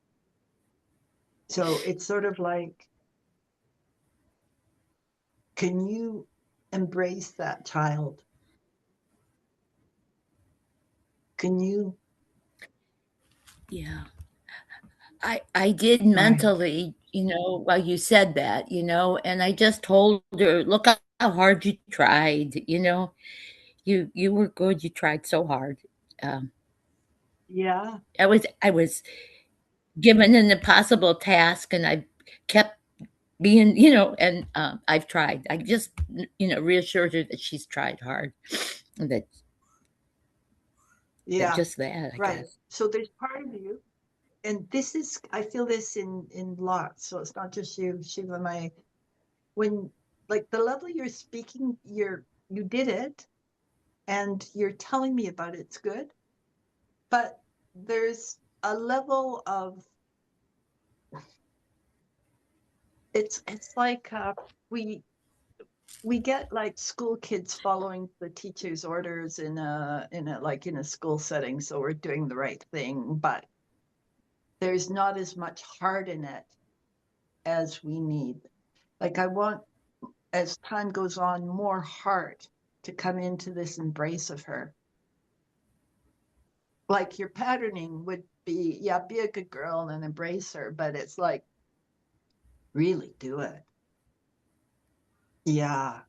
so it's sort of like, can you embrace that child? Can you? Yeah. I did mentally, while you said that, and I just told her, look how hard you tried, you were good. You tried so hard. Um, Yeah. I was given an impossible task, and I kept being, and I've tried. I just, reassured her that she's tried hard, and that Yeah. just that, I Right. guess. So there's part of you, and this is, I feel this in lots. So it's not just you, Shiva. When, like, the level you're speaking, you did it, and you're telling me about it, it's good. But there's a level of, it's like we get like school kids following the teacher's orders in a school setting, so we're doing the right thing, but there's not as much heart in it as we need. Like, I want, as time goes on, more heart to come into this embrace of her. Like, your patterning would be, yeah, be a good girl and embrace her, but it's like, really do it. Yeah.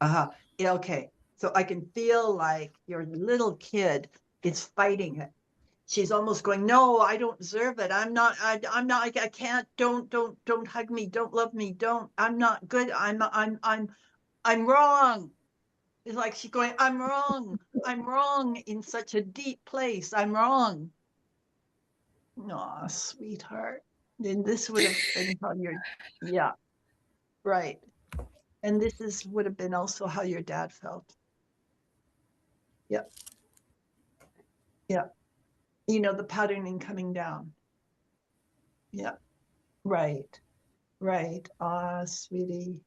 Yeah, okay. So I can feel like your little kid is fighting it. She's almost going, no, I don't deserve it. I'm not, I can't, don't hug me. Don't love me. I'm not good. I'm wrong. It's like she's going, I'm wrong. I'm wrong in such a deep place. I'm wrong. Aw, sweetheart. Then this would have been how yeah, right. And would have been also how your dad felt. Yep. Yeah. The patterning coming down. Yeah. Right. Right. Ah, sweetie.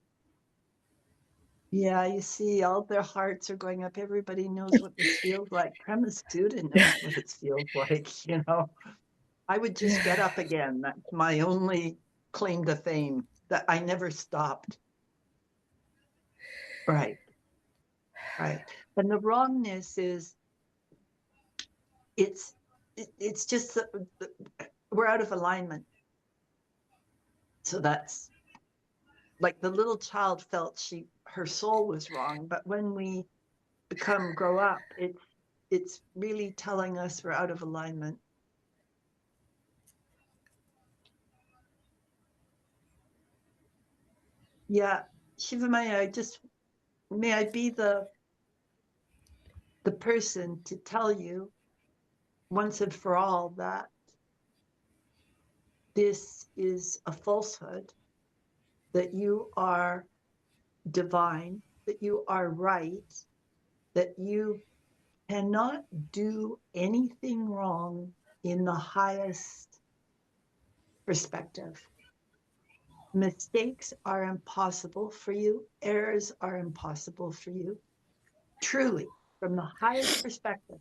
Yeah, you see, all their hearts are going up. Everybody knows what this feels like. Premise student knows what it feels like. I would just get up again. That's my only claim to fame, that I never stopped. Right. Right. And the wrongness is, it's just we're out of alignment. So that's like the little child felt her soul was wrong, but when we grow up, it's really telling us we're out of alignment. Yeah, Shiva Maya, may I be the person to tell you once and for all that this is a falsehood, that you are divine, that you are right, that you cannot do anything wrong in the highest perspective. Mistakes are impossible for you. Errors are impossible for you. Truly, from the highest perspective.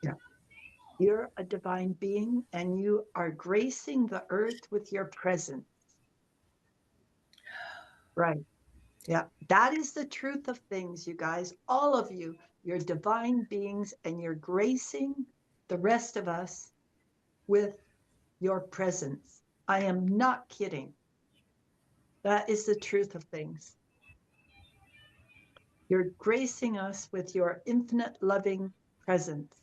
Yeah. You're a divine being, and you are gracing the earth with your presence. Right. Yeah. That is the truth of things, you guys. All of you, you're divine beings, and you're gracing the rest of us with your presence. I am not kidding. That is the truth of things. You're gracing us with your infinite loving presence.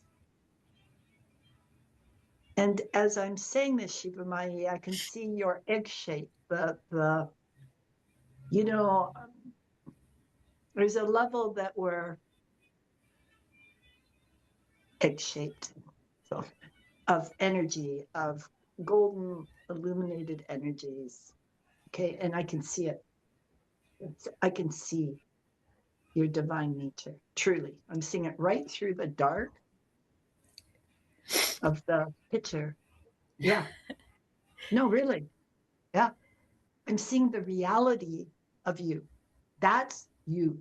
And as I'm saying this, Shiva Mai, I can see your egg shape, you know, there's a level that we're egg-shaped, so of energy, of golden illuminated energies. Okay, and I can see it. I can see your divine nature, truly. I'm seeing it right through the dark of the picture. Yeah. No, really. Yeah. I'm seeing the reality of you. That's you.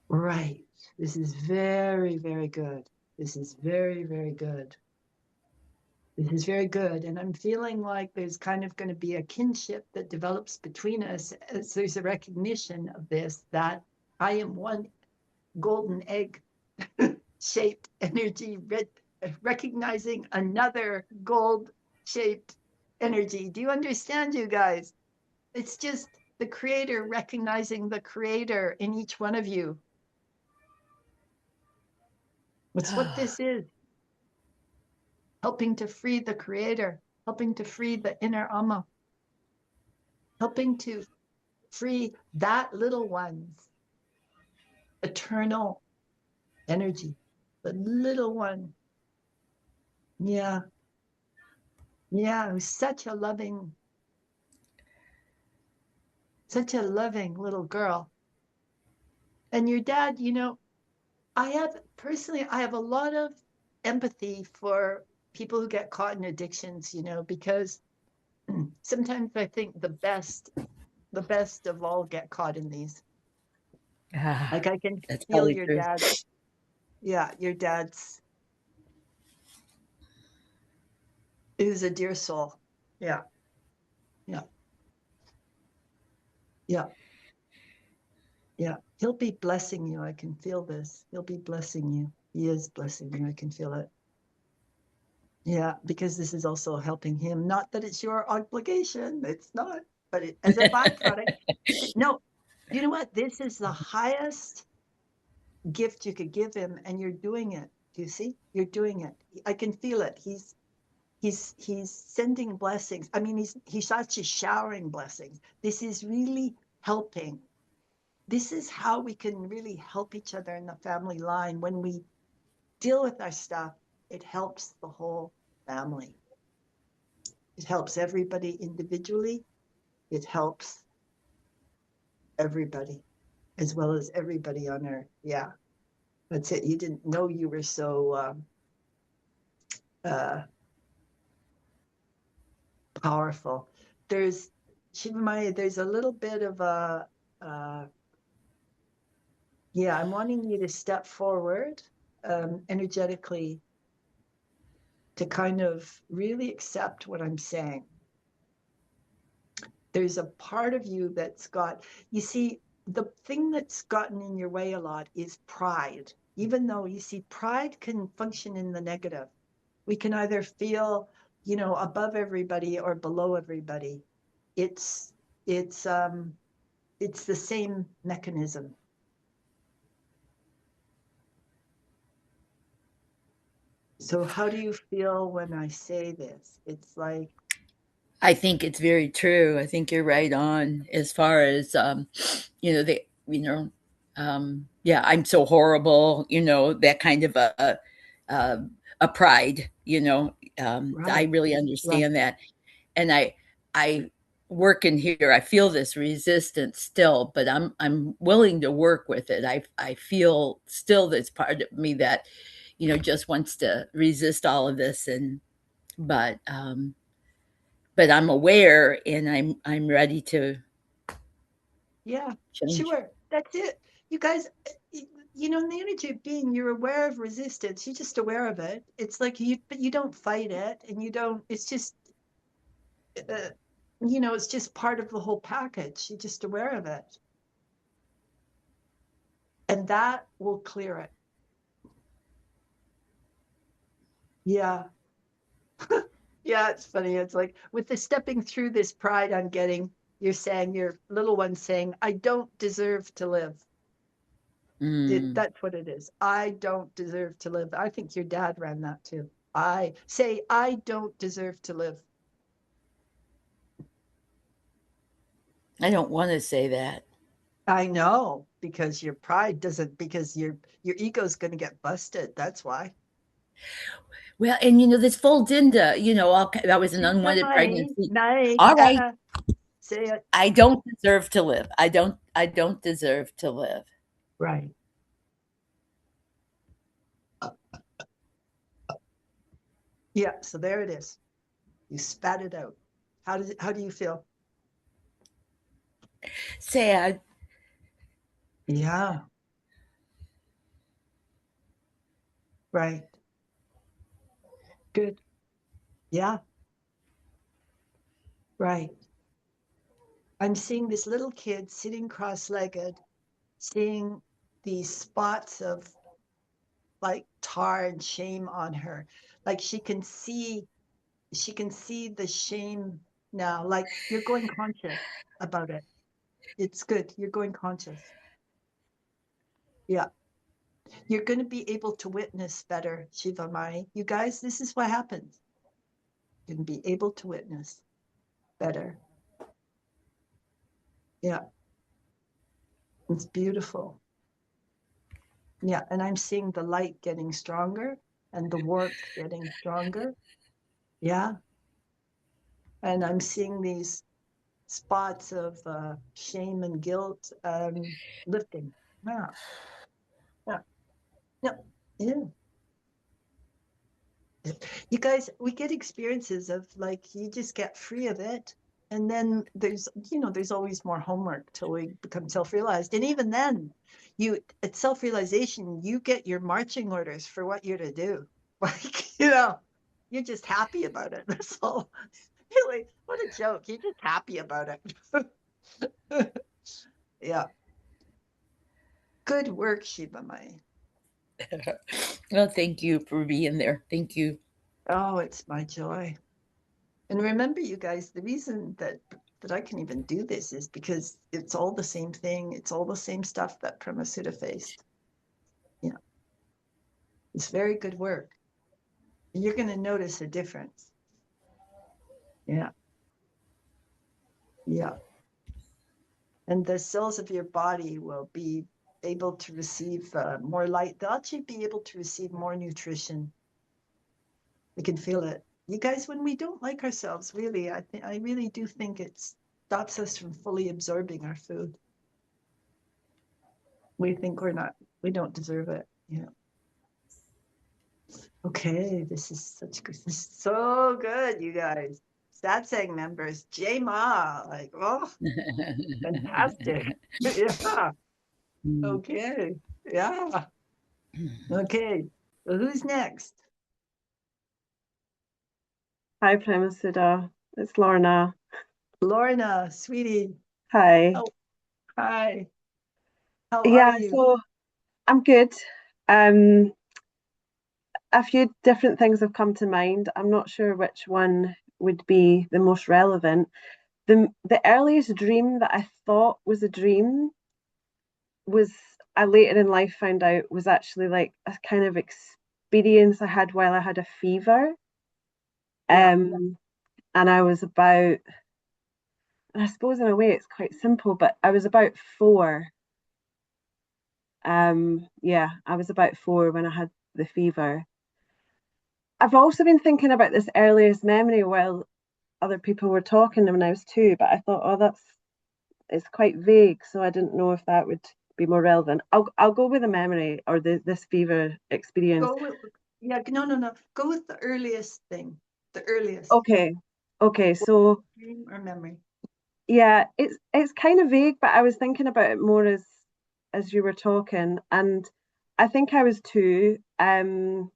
Right. This is very, very good. This is very, very good. This is very good. And I'm feeling like there's kind of going to be a kinship that develops between us as there's a recognition of this, that I am one golden egg shaped energy, recognizing another gold shaped energy. Do you understand, you guys? It's just the creator recognizing the creator in each one of you. It's what this is. Helping to free the creator, helping to free the inner Amma, helping to free that little one's eternal energy, the little one. Yeah. Yeah. It was such a loving little girl. And your dad, you know, I have a lot of empathy for people who get caught in addictions, you know, because sometimes I think the best of all get caught in these. Like I can That's feel probably your true. dad's, yeah, your dad's, he was a dear soul. Yeah, yeah, yeah, yeah. He'll be blessing you. I can feel this. He'll be blessing you. He is blessing you. I can feel it. Yeah, because this is also helping him. Not that it's your obligation. It's not, but as a byproduct. No, you know what? This is the highest gift you could give him, and you're doing it. Do you see? You're doing it. I can feel it. He's sending blessings. I mean, he's actually showering blessings. This is really helping. This is how we can really help each other in the family line. When we deal with our stuff, it helps the whole family. It helps everybody individually. It helps everybody, as well as everybody on earth. Yeah, that's it. You didn't know you were so uh, powerful. There's, Shivamaya, there's a little bit of yeah, I'm wanting you to step forward energetically to kind of really accept what I'm saying. There's a part of you that's got, you see, the thing that's gotten in your way a lot is pride. Even though you see, pride can function in the negative. We can either feel, you know, above everybody or below everybody. It's the same mechanism. So how do you feel when I say this? It's like, I think it's very true. I think you're right on as far as yeah, I'm so horrible, that kind of a, a pride, I right, really right. understand that. And I work in here. I feel this resistance still, but I'm willing to work with it. I feel still this part of me that, just wants to resist all of this, but um but I'm aware and I'm ready to Yeah, change. sure. That's it. You guys, you know, in the energy of being, you're aware of resistance. You're just aware of it. It's like but you don't fight it, and you don't, it's just, uh, you know, it's just part of the whole package. You're just aware of it. And that will clear it. Yeah. Yeah, it's funny. It's like with the stepping through this pride I'm getting, you're saying, your little one saying, I don't deserve to live. Mm. That's what it is. I don't deserve to live. I think your dad ran that too. I say, I don't deserve to live. I don't want to say that. I know, because your pride doesn't, because your ego's going to get busted. That's why. Well, and this folds into, that was an unwanted Nice, pregnancy. nice. All right. Say it. I don't deserve to live. I don't deserve to live. Right. Yeah. So there it is. You spat it out. How do you feel? Sad. Yeah. Right. Good. Yeah. Right. I'm seeing this little kid sitting cross-legged, seeing these spots of like tar and shame on her. Like she can see the shame now. Like you're going conscious about it. It's good. You're going conscious. Yeah. You're going to be able to witness better, Shiva Mai. You guys, this is what happens. You're going to be able to witness better. Yeah. It's beautiful. Yeah. And I'm seeing the light getting stronger and the warmth getting stronger. Yeah. And I'm seeing these spots of shame and guilt lifting. Yeah. Yeah. Yeah. Yeah. You guys, we get experiences of like you just get free of it. And then there's always more homework till we become self-realized. And even then, at self-realization, you get your marching orders for what you're to do. Like, you're just happy about it. That's all. Really, what a joke. You're just happy about it. Yeah. Good work, Shiba Mai. Well, thank you for being there. Thank you. Oh, it's my joy. And remember, you guys, the reason that I can even do this is because it's all the same thing. It's all the same stuff that Pramasudha faced. Yeah. It's very good work. And you're going to notice a difference. Yeah. Yeah. And the cells of your body will be able to receive more light. They'll actually be able to receive more nutrition. We can feel it. You guys, when we don't like ourselves, really, I really do think it stops us from fully absorbing our food. We think we don't deserve it. Yeah. Okay, this is so good, you guys. Satsang members, J Ma, like, oh, fantastic. Yeah. Okay. Yeah. Okay. So who's next? Hi, Pramasudha. It's Lorna. Lorna, sweetie. Hi. Oh, hi. How are Yeah, you? so I'm good. Um, a few different things have come to mind. I'm not sure which one would be the most relevant. The earliest dream that I thought was a dream was I later in life found out was actually like a kind of experience I had while I had a fever. Yeah. And I was about, I suppose in a way it's quite simple, but I was about 4. Yeah, I was about 4 when I had the fever. I've also been thinking about this earliest memory while other people were talking when I was 2, but I thought, oh, it's quite vague, so I didn't know if that would be more relevant. I'll go with the memory or this fever experience. Go with, yeah, no. Go with the earliest thing. The earliest. Okay, so Dream or memory. yeah, it's kind of vague, but I was thinking about it more as you were talking, and I think I was 2, and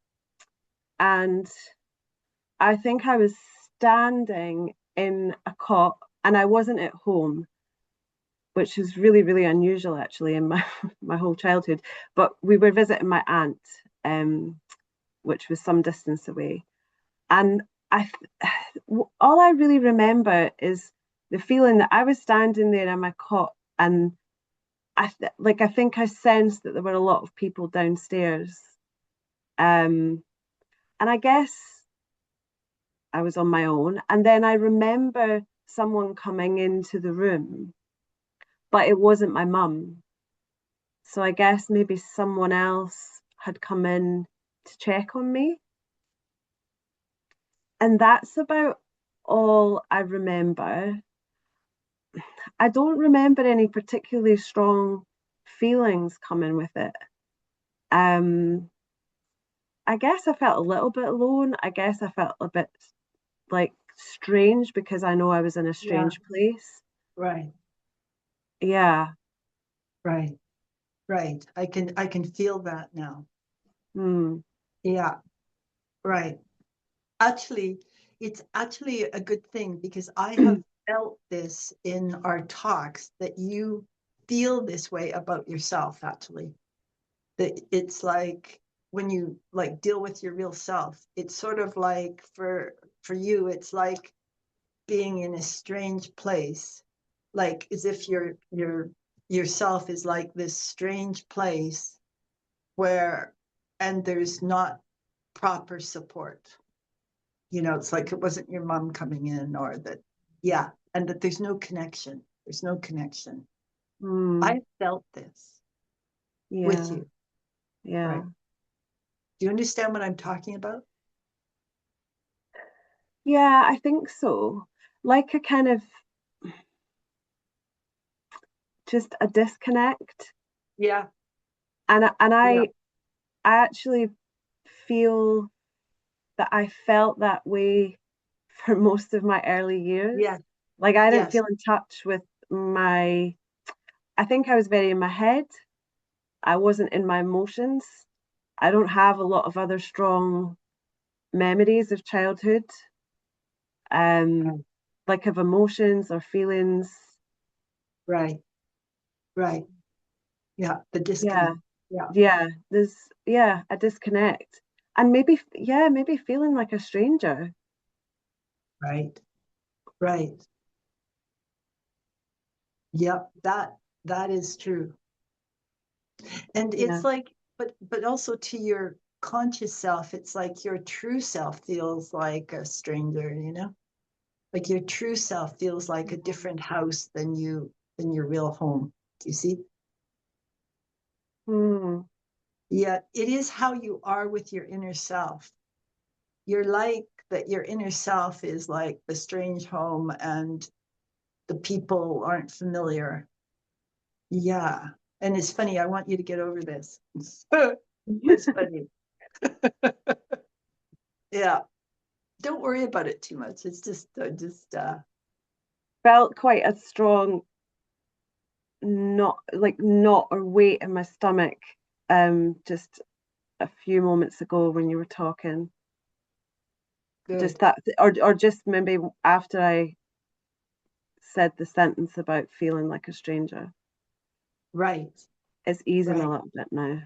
I think I was standing in a cot and I wasn't at home, which is really, really unusual actually in my my whole childhood. But we were visiting my aunt, which was some distance away. And I all I really remember is the feeling that I was standing there in my cot and I think I sensed that there were a lot of people downstairs. And I guess I was on my own. And then I remember someone coming into the room, but it wasn't my mum. So I guess maybe someone else had come in to check on me. And that's about all I remember. I don't remember any particularly strong feelings coming with it. Um, I guess I felt a little bit alone. I guess I felt a bit like strange because I know I was in a Yeah. strange place. Right. Yeah. Right. Right. I can feel that now. Hmm. Yeah. Right. Actually, it's actually a good thing because I have felt this in our talks that you feel this way about yourself, actually. That it's like when you like deal with your real self, it's sort of like for you, it's like being in a strange place, like as if your yourself is like this strange place where and there's not proper support. You know, it's like it wasn't your mom coming in or that, yeah, and that there's no connection. There's no connection. Hmm. I felt this with Yeah. you, Yeah. right? Do you understand what I'm talking about? Yeah, I think so. Like a kind of just a disconnect. Yeah, And yeah, I actually feel that I felt that way for most of my early years. yeah, Like I didn't yes, feel in touch with my, I think I was very in my head. I wasn't in my emotions. I don't have a lot of other strong memories of childhood, right, like of emotions or feelings. right, right. Yeah, the Yeah, disconnect. Yeah, yeah, there's, yeah, a disconnect. And maybe, yeah, maybe feeling like a stranger. right, right. Yep, that is true. And Yeah. it's like, but also to your conscious self, it's like your true self feels like a stranger, you know? Like your true self feels like a different house than your real home. Do you see? Hmm. Yeah, it is how you are with your inner self. You're like that your inner self is like the strange home and the people aren't familiar. Yeah. And it's funny, I want you to get over this. It's funny. Yeah. Don't worry about it too much. It's just Felt quite a strong knot or weight in my stomach just a few moments ago when you were talking. Just good. that, or just maybe after I said the sentence about feeling like a stranger. Right. It's easing a Right. little bit now.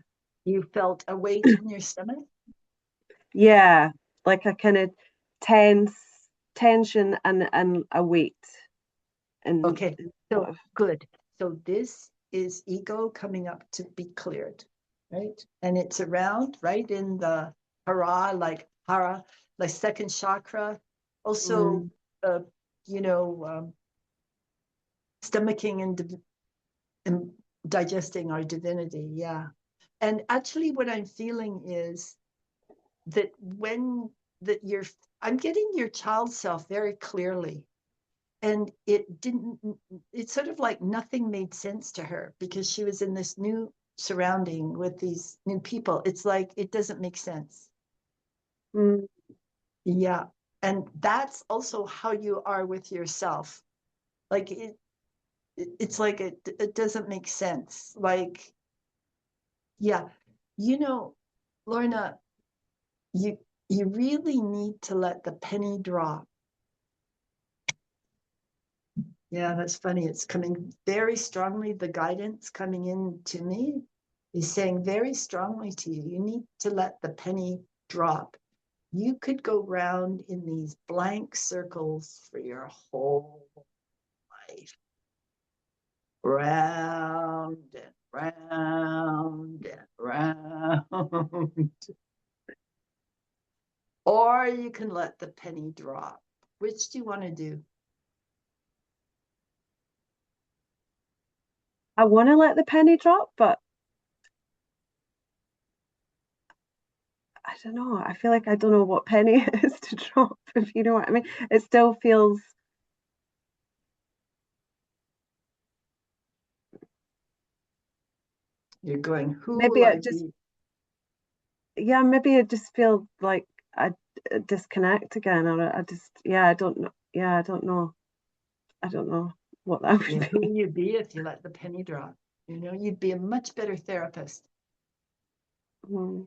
You felt a weight in your stomach? Yeah, like a kind of tense tension and a weight and Okay. sort So of. good. So this is ego coming up to be cleared, right? And it's around right in the hara, like second chakra. Also, Mm, uh, you know, stomaching and digesting our divinity. Yeah. And actually, what I'm feeling is that when that you're, I'm getting your child self very clearly. And it didn't, it's sort of like nothing made sense to her because she was in this new surrounding with these new people. It's like it doesn't make sense. mm, Yeah. And that's also how you are with yourself. Like it's like it doesn't make sense. Like, yeah, you know, Lorna, you you really need to let the penny drop. Yeah, that's funny. It's coming very strongly. The guidance coming in to me is saying very strongly to you, you need to let the penny drop. You could go round in these blank circles for your whole life. round and round and round. Or you can let the penny drop. Which do you want to do? I want to let the penny drop, but I don't know. I feel like I don't know what penny it is to drop, if you know what I mean. It still feels, You're going, who maybe will I it just, be? yeah, maybe it just feels like I disconnect again, or I just, yeah, I don't know. Yeah, I don't know. I don't know what that Yeah, would who be. will you be if you let the penny drop? You know, you'd be a much better therapist. Mm,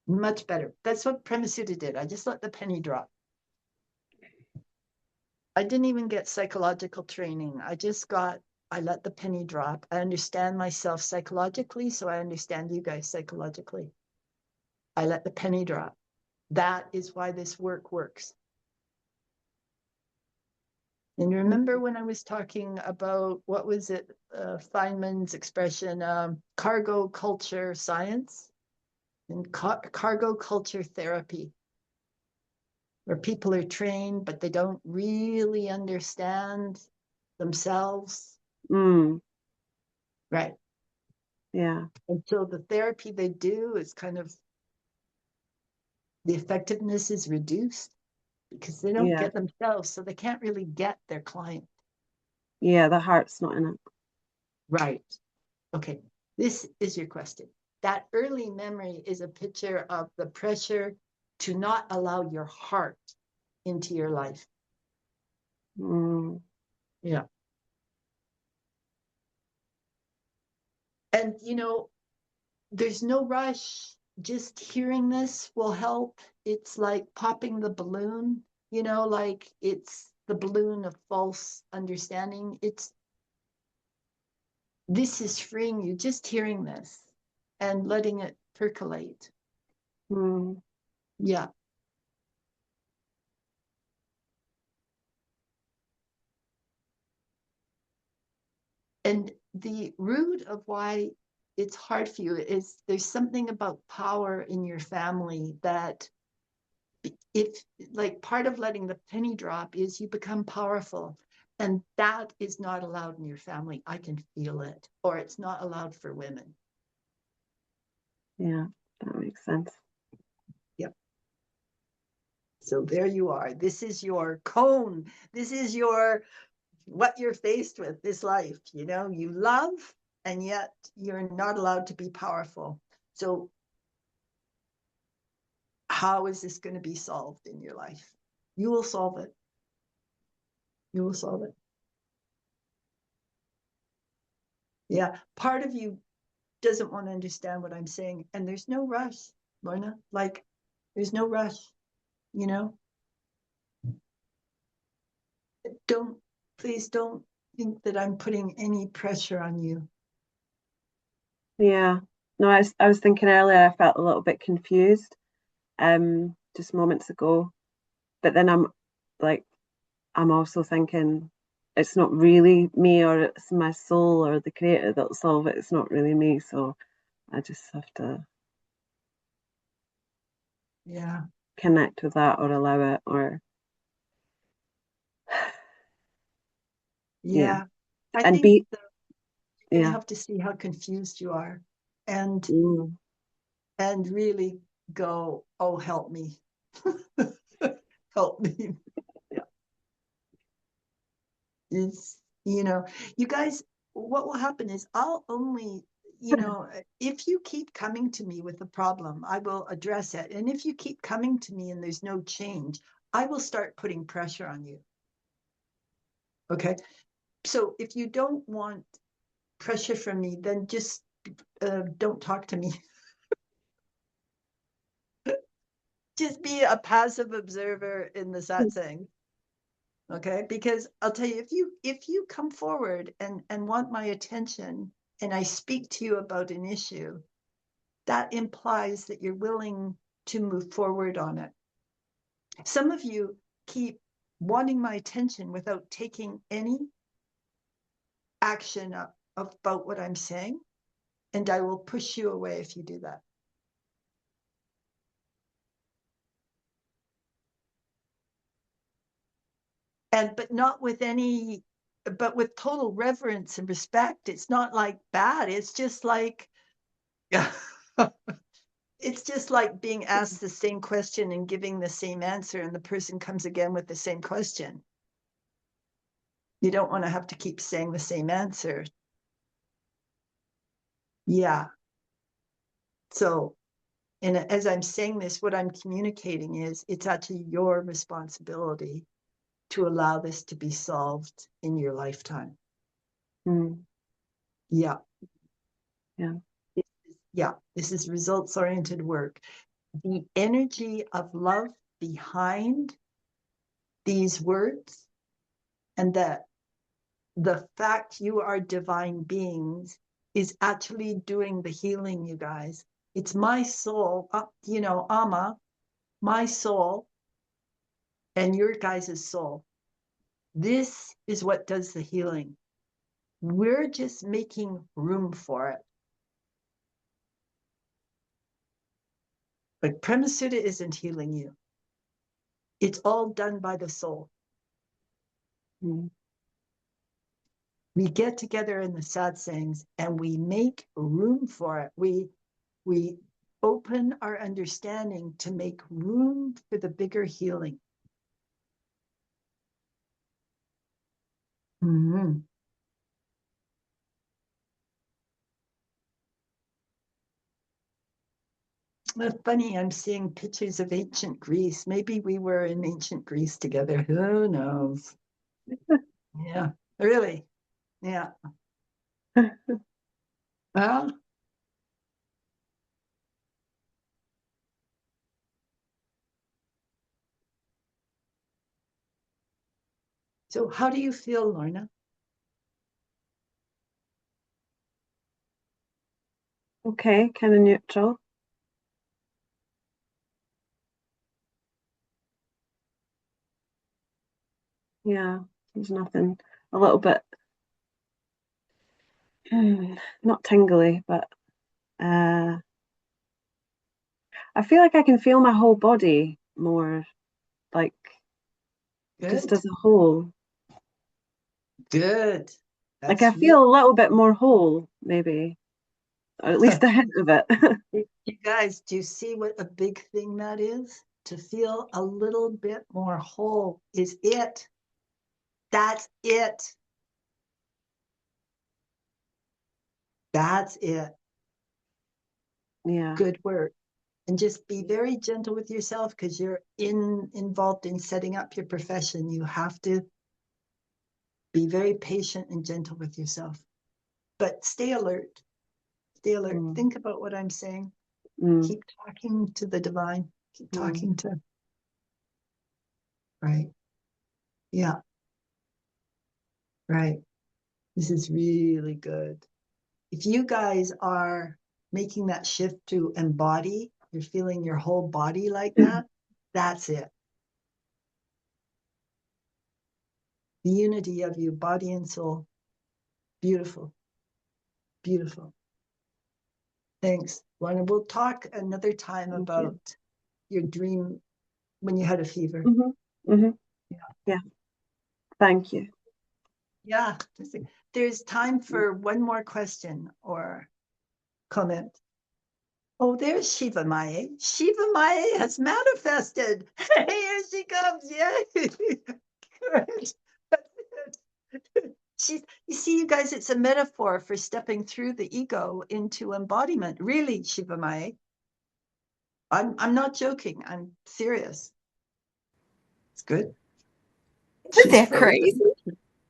Much better. That's what Premasutta did. I just let the penny drop. I didn't even get psychological training. I let the penny drop. I understand myself psychologically, so I understand you guys psychologically. I let the penny drop. That is why this work works. And remember when I was talking about, what was it, Feynman's expression, cargo culture science and cargo culture therapy, where people are trained, but they don't really understand themselves. mm, Right. yeah, And so the therapy they do is kind of, the effectiveness is reduced because they don't yeah, get themselves, so they can't really get their client. yeah. The heart's not in it. Right. Okay. This is your question. That early memory is a picture of the pressure to not allow your heart into your life. Mm, Yeah. And, there's no rush. Just hearing this will help. It's like popping the balloon, like it's the balloon of false understanding. This is freeing you, just hearing this and letting it percolate. mm, Yeah. And the root of why it's hard for you is there's something about power in your family that, if, like, part of letting the penny drop is you become powerful, and that is not allowed in your family. I can feel it, or it's not allowed for women. yeah, that makes sense. Yep. So there you are. This is your cone. This is what you're faced with this life. You love, and yet you're not allowed to be powerful. So how is this going to be solved in your life? You will solve it. You will solve it. Yeah. Part of you doesn't want to understand what I'm saying. And there's no rush, Lorna. Like, there's no rush, you know? Please don't think that I'm putting any pressure on you. Yeah. No, I was thinking earlier, I felt a little bit confused, just moments ago. But then I'm also thinking it's not really me, or it's my soul or the creator that'll solve it. It's not really me. So I just have to Yeah. connect with that, or allow it, or yeah. Yeah. I And think be, you're going to yeah. have to see how confused you are, and Mm, really go, oh, help me. Help me. Yeah. It's, you guys, what will happen is I'll only, if you keep coming to me with a problem, I will address it. And if you keep coming to me and there's no change, I will start putting pressure on you. Okay. So if you don't want pressure from me, then just don't talk to me. Just be a passive observer in the satsang. Okay, because I'll tell you, if you come forward and want my attention, and I speak to you about an issue, that implies that you're willing to move forward on it. Some of you keep wanting my attention without taking any, action about what I'm saying, and I will push you away if you do that. But not with any, but with total reverence and respect. It's not like bad. It's just like, yeah. It's just like being asked the same question and giving the same answer, and the person comes again with the same question. You don't want to have to keep saying the same answer. Yeah. So, and as I'm saying this, what I'm communicating is it's actually your responsibility to allow this to be solved in your lifetime. Mm. Yeah. Yeah. Yeah. This is results-oriented work. The energy of love behind these words, and that the fact you are divine beings, is actually doing the healing, you guys. It's my soul, Amma, my soul, and your guys' soul. This is what does the healing. We're just making room for it. But Prema Sutta isn't healing you. It's all done by the soul. Mm. We get together in the satsangs and we make room for it. We open our understanding to make room for the bigger healing. Mm-hmm. Well, funny, I'm seeing pictures of ancient Greece. Maybe we were in ancient Greece together. Who knows? Yeah, really. Yeah. Well, so how do you feel, Lorna? Okay, kind of neutral. Yeah, there's nothing. A little bit, not tingly, but I feel like I can feel my whole body more, like just Good. as a whole. Good. Like I That's feel a little bit more whole, maybe, or at least a hint of it. You guys, do you see what a big thing that is? To feel a little bit more whole is it. That's it. That's it. Yeah. Good work. And just be very gentle with yourself, because you're involved in setting up your profession. You have to be very patient and gentle with yourself. But stay alert. Stay alert. Mm. Think about what I'm saying. Mm. Keep talking to the divine. Keep talking to. Right. Yeah. Right. This is really good. If you guys are making that shift to embody, you're feeling your whole body like that, that's it. The unity of you, body and soul. Beautiful. Beautiful. Thanks. Lorna, we'll talk another time Thank about you. your dream when you had a fever. Mm-hmm. Mm-hmm. Yeah. Yeah. Thank you. Yeah. There's time for one more question or comment. Oh, there's Shiva Maya. Shiva Maya has manifested. Hey, here she comes. Yay. Good. You see, you guys, it's a metaphor for stepping through the ego into embodiment. Really, Shiva Maya. I'm not joking. I'm serious. It's good. Isn't She's that frozen. crazy?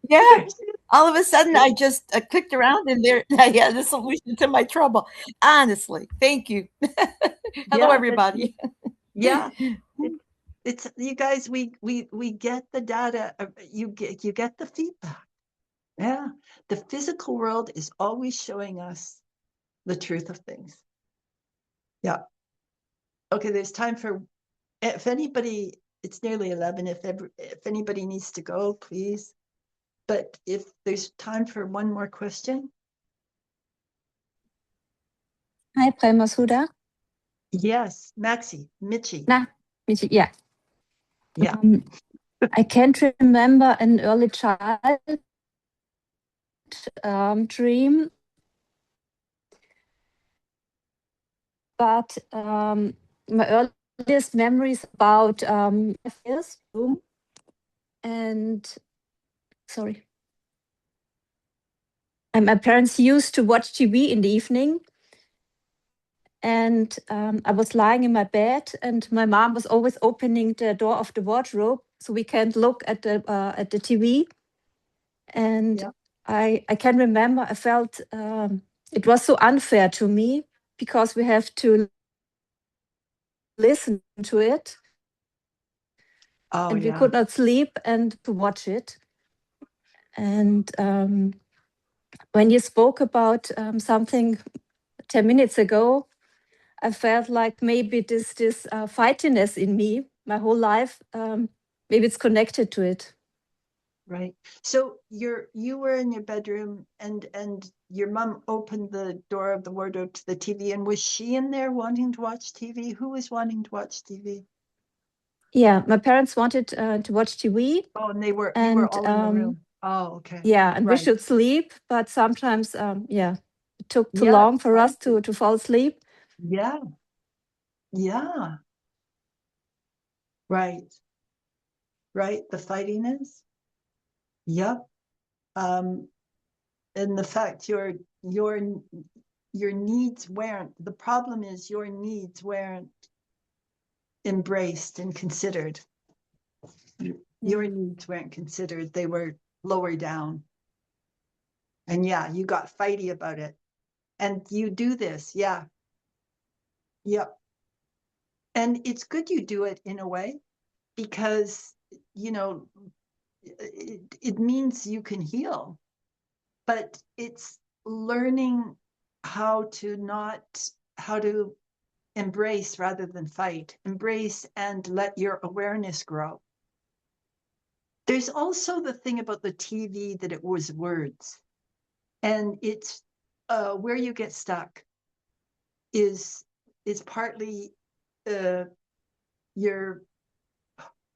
Yeah. All of a sudden, I just clicked around and there I had the solution to my trouble. Honestly, thank you. Hello, Yeah, everybody. yeah. It's you guys. We get the data. You get the feedback. Yeah, the physical world is always showing us the truth of things. Yeah. Okay, there's time for, if anybody, it's nearly 11. If anybody needs to go, please. But if there's time for one more question. Hi, Prema. Yes, Maxi, Michi. Na, yeah. Yeah. I can't remember an early child dream, but my earliest memories about years room and sorry. And my parents used to watch TV in the evening, and I was lying in my bed, and my mom was always opening the door of the wardrobe so we can't look at the TV. And Yeah. I can remember I felt it was so unfair to me because we have to listen to it, Oh, and we yeah. could not sleep and to watch it. And when you spoke about something 10 minutes ago, I felt like maybe this fightiness in me my whole life, maybe it's connected to it. Right. So you were in your bedroom and your mom opened the door of the wardrobe to the TV, and was she in there wanting to watch TV? Who was wanting to watch TV? Yeah, my parents wanted to watch TV. Oh, and you were And all in the room. Oh, okay. yeah, and we Right. should sleep, but sometimes yeah, it took too Yeah, long for us exactly. to fall asleep. Yeah. Yeah. Right. Right. The fightiness. Yep. And the fact your needs weren't, the problem is your needs weren't embraced and considered. Your needs weren't considered. They were lower down. And yeah, you got fighty about it. And you do this. Yeah. Yep. And it's good you do it in a way, because, you know, it means you can heal. But it's learning how to embrace rather than fight, embrace and let your awareness grow. There's also the thing about the TV that it was words, and it's where you get stuck is partly you're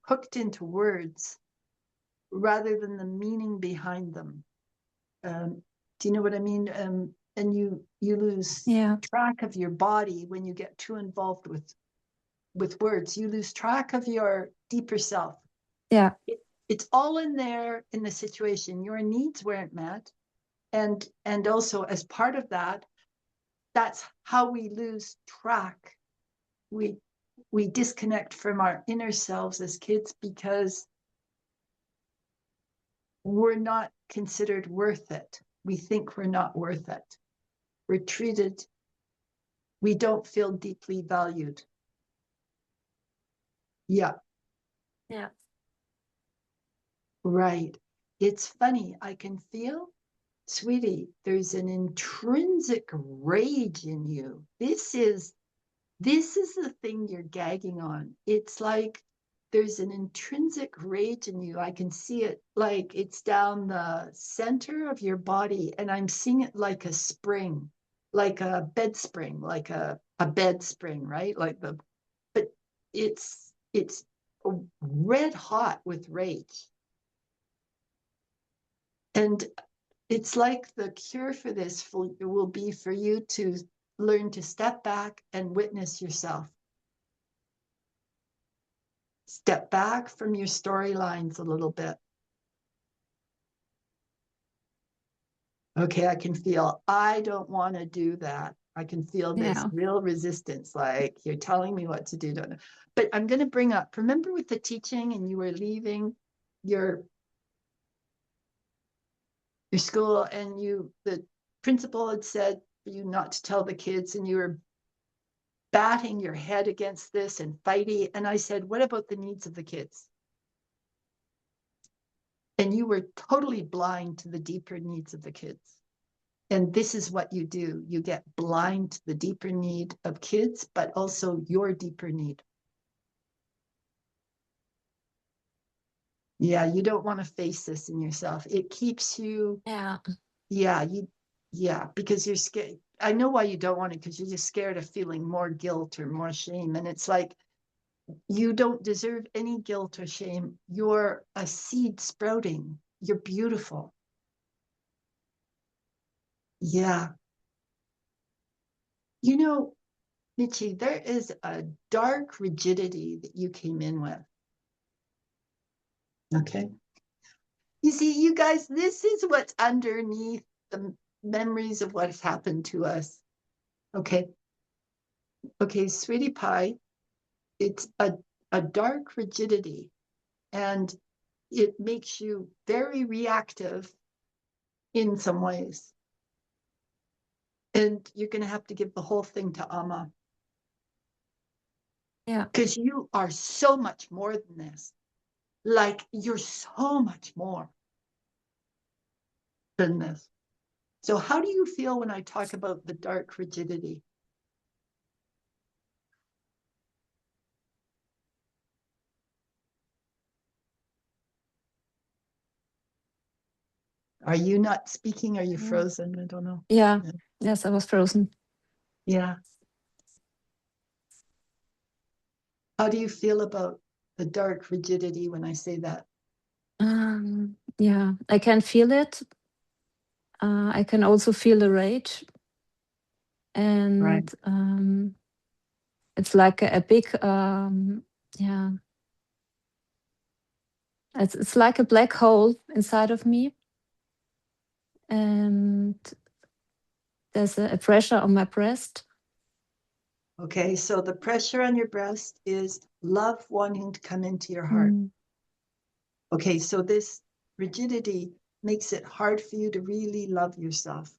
hooked into words rather than the meaning behind them. Do you know what I mean? And you lose track of your body when you get too involved with words. You lose track of your deeper self. Yeah. It's all in there in the situation. Your needs weren't met. And also as part of that, that's how we lose track. We disconnect from our inner selves as kids because we're not considered worth it. We think we're not worth it. We're treated, we don't feel deeply valued. Yeah. Yeah. Right. It's funny. I can feel, sweetie, there's an intrinsic rage in you. This is the thing you're gagging on. It's like there's an intrinsic rage in you. I can see it like it's down the center of your body, and I'm seeing it like a spring, like a bed spring, like a bed spring, right? But it's red hot with rage. And it's like the cure for this will be for you to learn to step back and witness yourself. Step back from your storylines a little bit. Okay, I can feel, I don't want to do that. I can feel this real resistance, like you're telling me what to do. But I'm going to bring up, remember with the teaching and you were leaving your school and the principal had said for you not to tell the kids, and you were batting your head against this and fighting. And I said, what about the needs of the kids? And you were totally blind to the deeper needs of the kids. And this is what you do. You get blind to the deeper need of kids, but also your deeper need. Yeah, you don't want to face this in yourself. It keeps you, Yeah. yeah, because you're scared. I know why you don't want it, because you're just scared of feeling more guilt or more shame. And it's like, you don't deserve any guilt or shame. You're a seed sprouting. You're beautiful. Yeah. You know, Michi, there is a dark rigidity that you came in with. Okay. You see, you guys, this is what's underneath the memories of what's happened to us. Okay. Okay, sweetie pie, it's a dark rigidity, and it makes you very reactive in some ways. And you're going to have to give the whole thing to Amma. Yeah. Because you are so much more than this. Like, you're so much more than this. So how do you feel when I talk about the dark rigidity? Are you not speaking? Are you frozen? I don't know. Yeah. Yes, I was frozen. Yeah. How do you feel about the dark rigidity when I say that? Yeah, I can feel it. I can also feel the rage. And it's like a big, yeah, it's like a black hole inside of me. And there's a pressure on my breast. Okay, so the pressure on your breast is love wanting to come into your heart. Okay, so this rigidity makes it hard for you to really love yourself.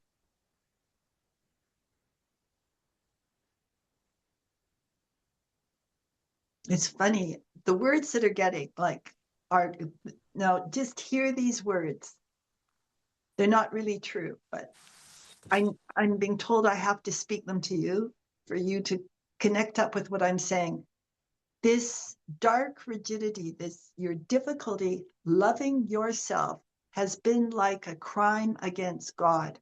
It's funny, the words that are getting like are now just hear these words. They're not really true, but I'm being told I have to speak them to you for you to connect up with what I'm saying. This dark rigidity, this your difficulty loving yourself has been like a crime against God.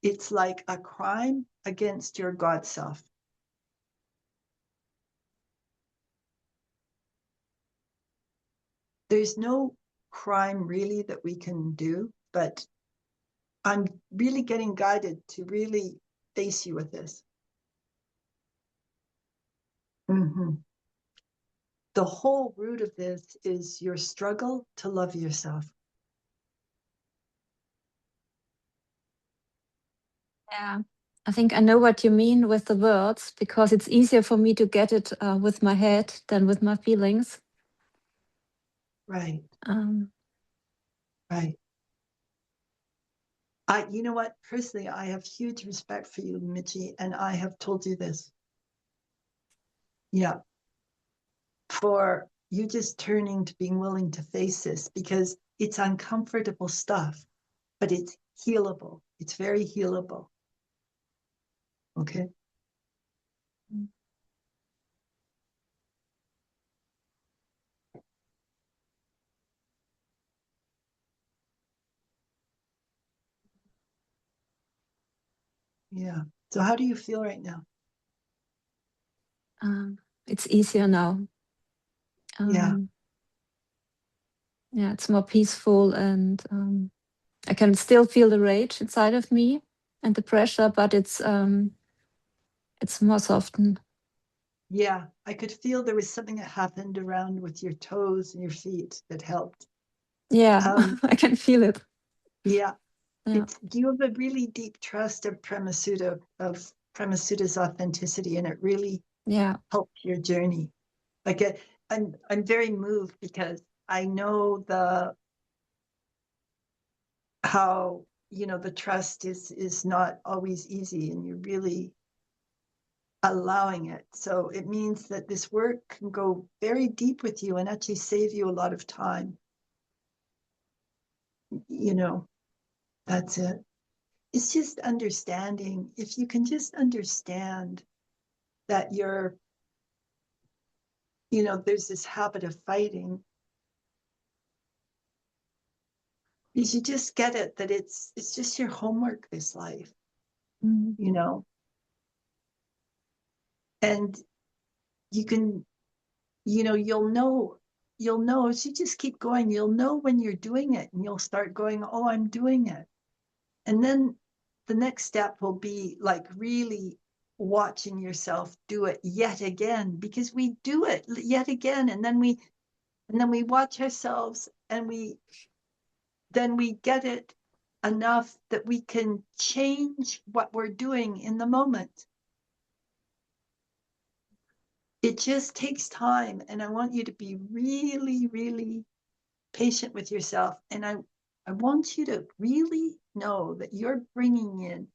It's like a crime against your God self. There's no crime really that we can do, but I'm really getting guided to really face you with this. The whole root of this is your struggle to love yourself. Yeah, I think I know what you mean with the words, because it's easier for me to get it with my head than with my feelings. Right. Um, Right. You know what? Personally, I have huge respect for you, Michi, and I have told you this. Yeah. For you just turning to being willing to face this, because it's uncomfortable stuff, but it's healable. It's very healable. Okay. Yeah. So how do you feel right now? it's easier now. Yeah. Yeah, it's more peaceful, and I can still feel the rage inside of me and the pressure, but it's more softened. Yeah. I could feel there was something that happened around with your toes and your feet that helped. Yeah, I can feel it. Yeah. Yeah. Do you have a really deep trust of Premasuta's authenticity, and it really helped your journey? Like I'm very moved, because I know how the trust is not always easy, and you're really allowing it. So it means that this work can go very deep with you and actually save you a lot of time. That's it. It's just understanding. If you can just understand that there's this habit of fighting, Because you just get it that it's just your homework, this life, Mm. you know. And you can, you know, you'll know as you just keep going, you'll know when you're doing it, and you'll start going, oh, I'm doing it. And then the next step will be like really watching yourself do it yet again, because we do it yet again, and then we watch ourselves, and then we get it enough that we can change what we're doing in the moment. It just takes time, and I want you to be really, really patient with yourself. And I want you to really know that you're bringing in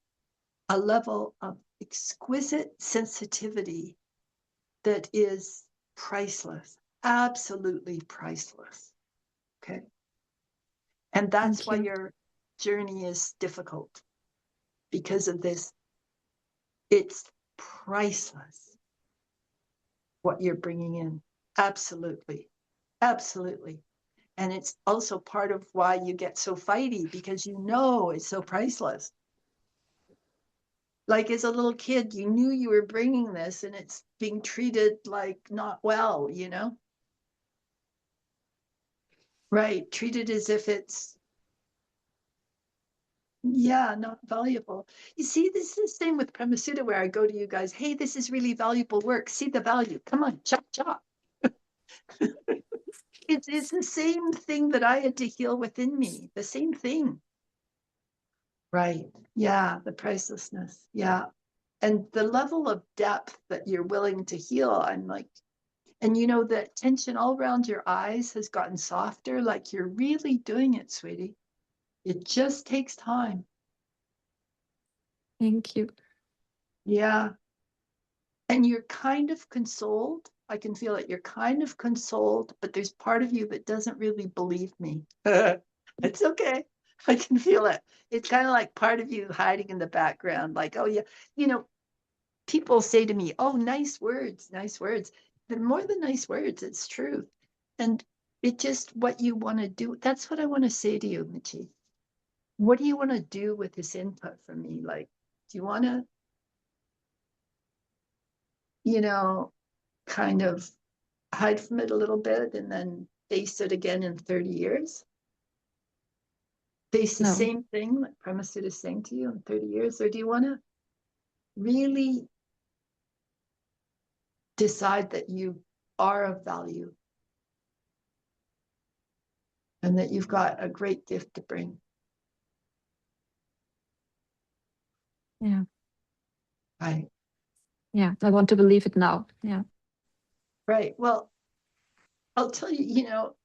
a level of exquisite sensitivity that is priceless, absolutely priceless. Okay. And that's Thank why you. your journey is difficult, because of this. It's priceless what you're bringing in. Absolutely. Absolutely. And it's also part of why you get so fighty, because you know it's so priceless. Like as a little kid, you knew you were bringing this, and it's being treated like not well, you know? Right. Treated as if it's, yeah, not valuable. You see, this is the same with Pramasuda, where I go to you guys, hey, this is really valuable work. See the value. Come on, chop, chop. It's the same thing that I had to heal within me, the same thing. Right. Yeah, the pricelessness. Yeah. And the level of depth that you're willing to heal, I'm like, and you know, that tension all around your eyes has gotten softer, like you're really doing it, sweetie. It just takes time. Thank you. Yeah. And you're kind of consoled. I can feel it. You're kind of consoled, but there's part of you that doesn't really believe me. It's okay. I can feel it. It's kind of like part of you hiding in the background, like, oh, yeah. You know, people say to me, oh, nice words, nice words. But more than nice words, it's truth. And it just what you want to do. That's what I want to say to you, Michi. What do you want to do with this input from me? Like, do you want to, you know, kind of hide from it a little bit and then face it again in 30 years? Face the No. same thing like Premasud is saying to you in 30 years? Or do you want to really decide that you are of value and that you've got a great gift to bring? Yeah. Right. Yeah. I want to believe it now. Yeah. Right. Well, I'll tell you, you know,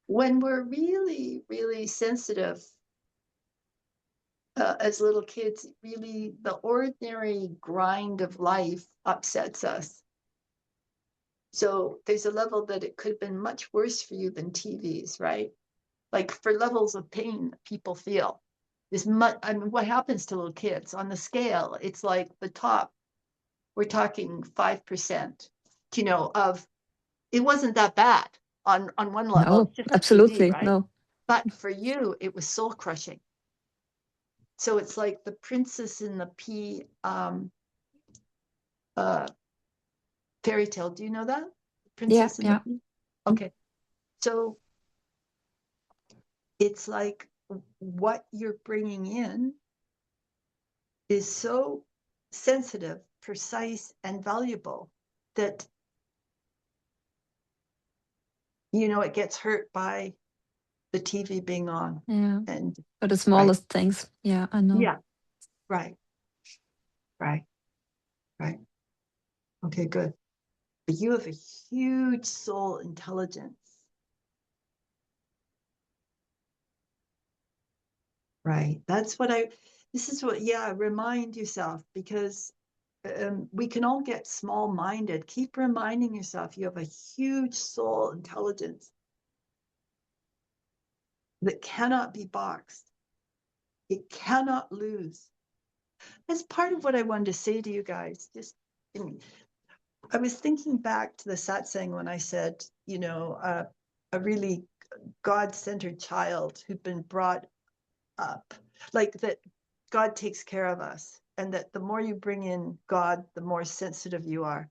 when we're really, really sensitive as little kids, really the ordinary grind of life upsets us. So there's a level that it could have been much worse for you than TVs, right? Like for levels of pain that people feel. Is much, I mean, what happens to little kids on the scale? It's like the top, we're talking 5%, you know, of it wasn't that bad on one level. No, It's just TV, absolutely. right? No. But for you, it was soul crushing. So it's like the princess in the pea fairy tale. Do you know that? Yeah. Princess in the Yeah. pea? Okay. So it's like what you're bringing in is so sensitive, precise, and valuable that, you know, it gets hurt by the TV being on. Yeah. And For the right. smallest things. Yeah, I know. Yeah. Right. Right. Right. Okay, good. But you have a huge soul intelligence. Right. That's what this is what, yeah, remind yourself, because we can all get small-minded. Keep reminding yourself you have a huge soul intelligence that cannot be boxed. It cannot lose. That's part of what I wanted to say to you guys. Just, I was thinking back to the Satsang when I said, you know, a really God-centered child who'd been brought up, like that God takes care of us, and that the more you bring in God, the more sensitive you are.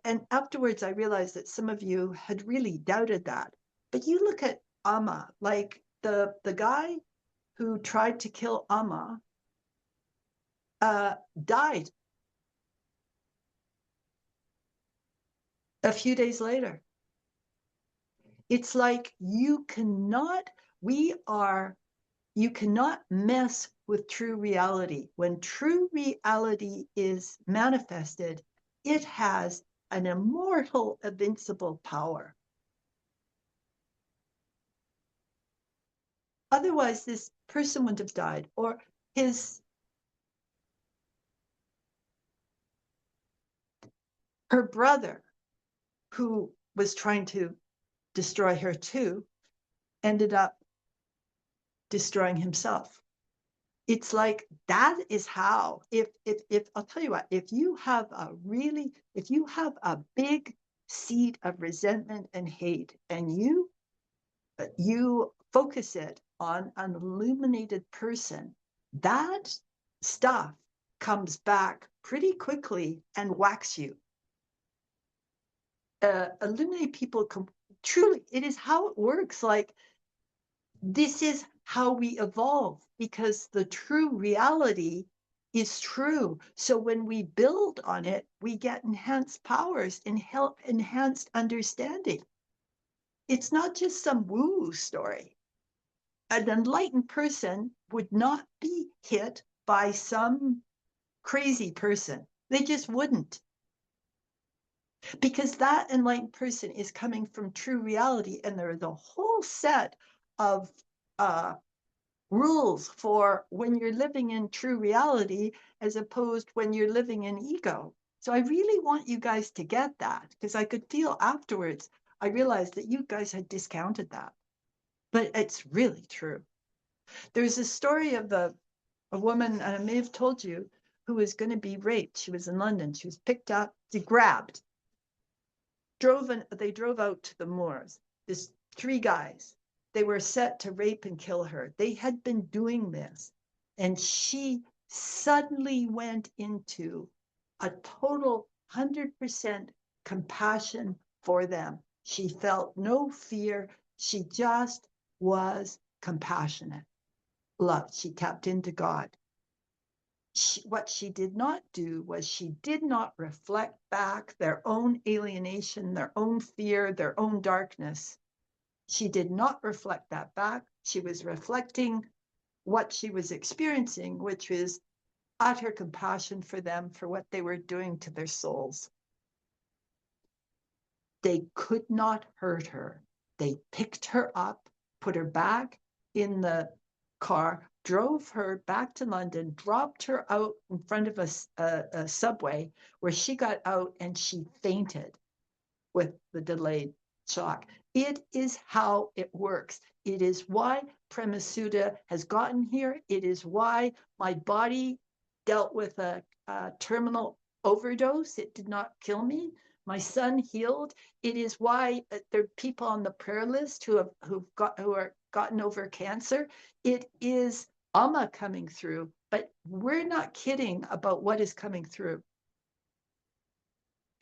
And afterwards, I realized that some of you had really doubted that. But you look at Amma, like the guy who tried to kill Amma died a few days later. It's like you cannot mess with true reality. When true reality is manifested, it has an immortal, invincible power. Otherwise, this person wouldn't have died, or her brother, who was trying to destroy her too, ended up destroying himself. It's like that is how, if I'll tell you what, if you have a big seed of resentment and hate, and you focus it on an illuminated person, that stuff comes back pretty quickly and whacks you. Illuminate people truly, it is how it works. Like, this is how we evolve, because the true reality is true. So when we build on it, we get enhanced powers and enhanced understanding. It's not just some woo story. An enlightened person would not be hit by some crazy person. They just wouldn't. Because that enlightened person is coming from true reality, and there is a whole set of rules for when you're living in true reality as opposed when you're living in ego. So I really want you guys to get that, because I could feel afterwards, I realized that you guys had discounted that. But it's really true. There's a story of a woman, and I may have told you, who was going to be raped. She was in London. She was picked up, grabbed, they drove out to the moors. This 3 guys. They were set to rape and kill her. They had been doing this, and she suddenly went into a total 100% compassion for them. She felt no fear. She just was compassionate. Love. She tapped into God. What she did not do was she did not reflect back their own alienation, their own fear, their own darkness. She did not reflect that back. She was reflecting what she was experiencing, which was utter compassion for them, for what they were doing to their souls. They could not hurt her. They picked her up, put her back in the car, drove her back to London, dropped her out in front of a subway, where she got out and she fainted with the delayed shock. It is how it works. It is why Prema Sutta has gotten here. It is why my body dealt with a terminal overdose. It did not kill me. My son healed. It is why there are people on the prayer list who are gotten over cancer. It is Amma coming through, but we're not kidding about what is coming through.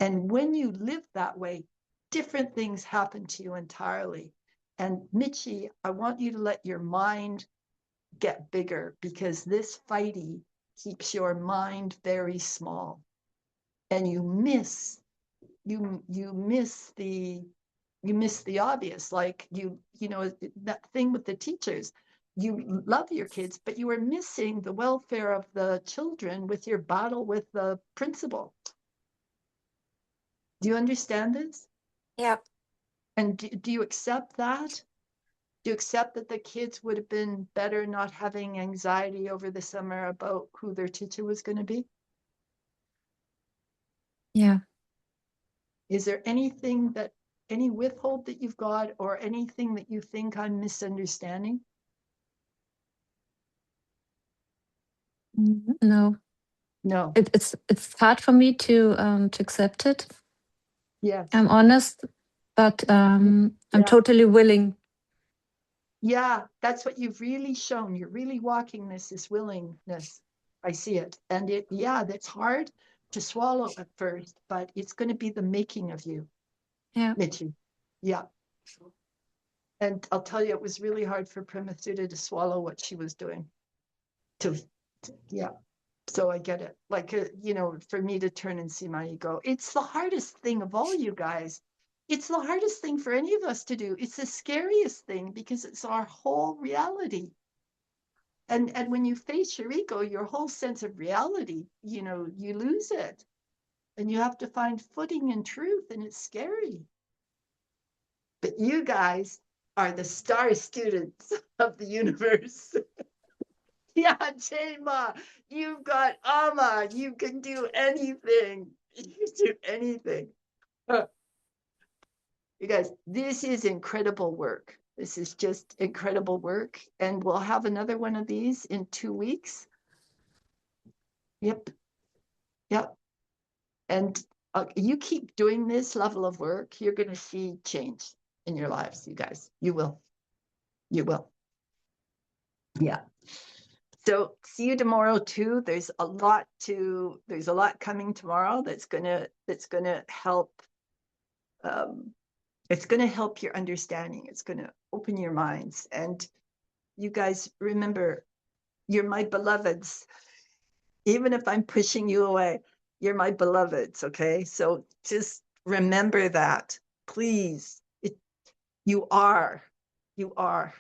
And when you live that way, different things happen to you entirely. And Michi, I want you to let your mind get bigger, because this fighty keeps your mind very small. And you miss the obvious. Like you know, that thing with the teachers. You love your kids, but you are missing the welfare of the children with your battle with the principal. Do you understand this? Yeah. And do you accept that? Do you accept that the kids would have been better not having anxiety over the summer about who their teacher was going to be? Yeah. Is there any withhold that you've got, or anything that you think I'm misunderstanding? No. No. It's hard for me to accept it. Yes. I'm honest, but I'm Yeah. totally willing. Yeah, that's what you've really shown. You're really walking this willingness. I see it. And that's hard to swallow at first, but it's going to be the making of you, Yeah. Mitchie. Yeah. And I'll tell you, it was really hard for Pramasudha to swallow what she was doing. Yeah. So I get it. Like, for me to turn and see my ego, it's the hardest thing of all, you guys. It's the hardest thing for any of us to do. It's the scariest thing because it's our whole reality. And when you face your ego, your whole sense of reality, you lose it. And you have to find footing in truth, and it's scary. But you guys are the star students of the universe. Yeah, Jema, you've got Amma. You can do anything. You can do anything. You guys, this is incredible work. This is just incredible work. And we'll have another one of these in 2 weeks. Yep. Yep. And you keep doing this level of work, you're going to see change in your lives, you guys. You will. You will. Yeah. So see you tomorrow too. There's a lot coming tomorrow that's gonna help. It's gonna help your understanding. It's gonna open your minds. And you guys remember, you're my beloveds. Even if I'm pushing you away, you're my beloveds. Okay, so just remember that, please. You are. Okay.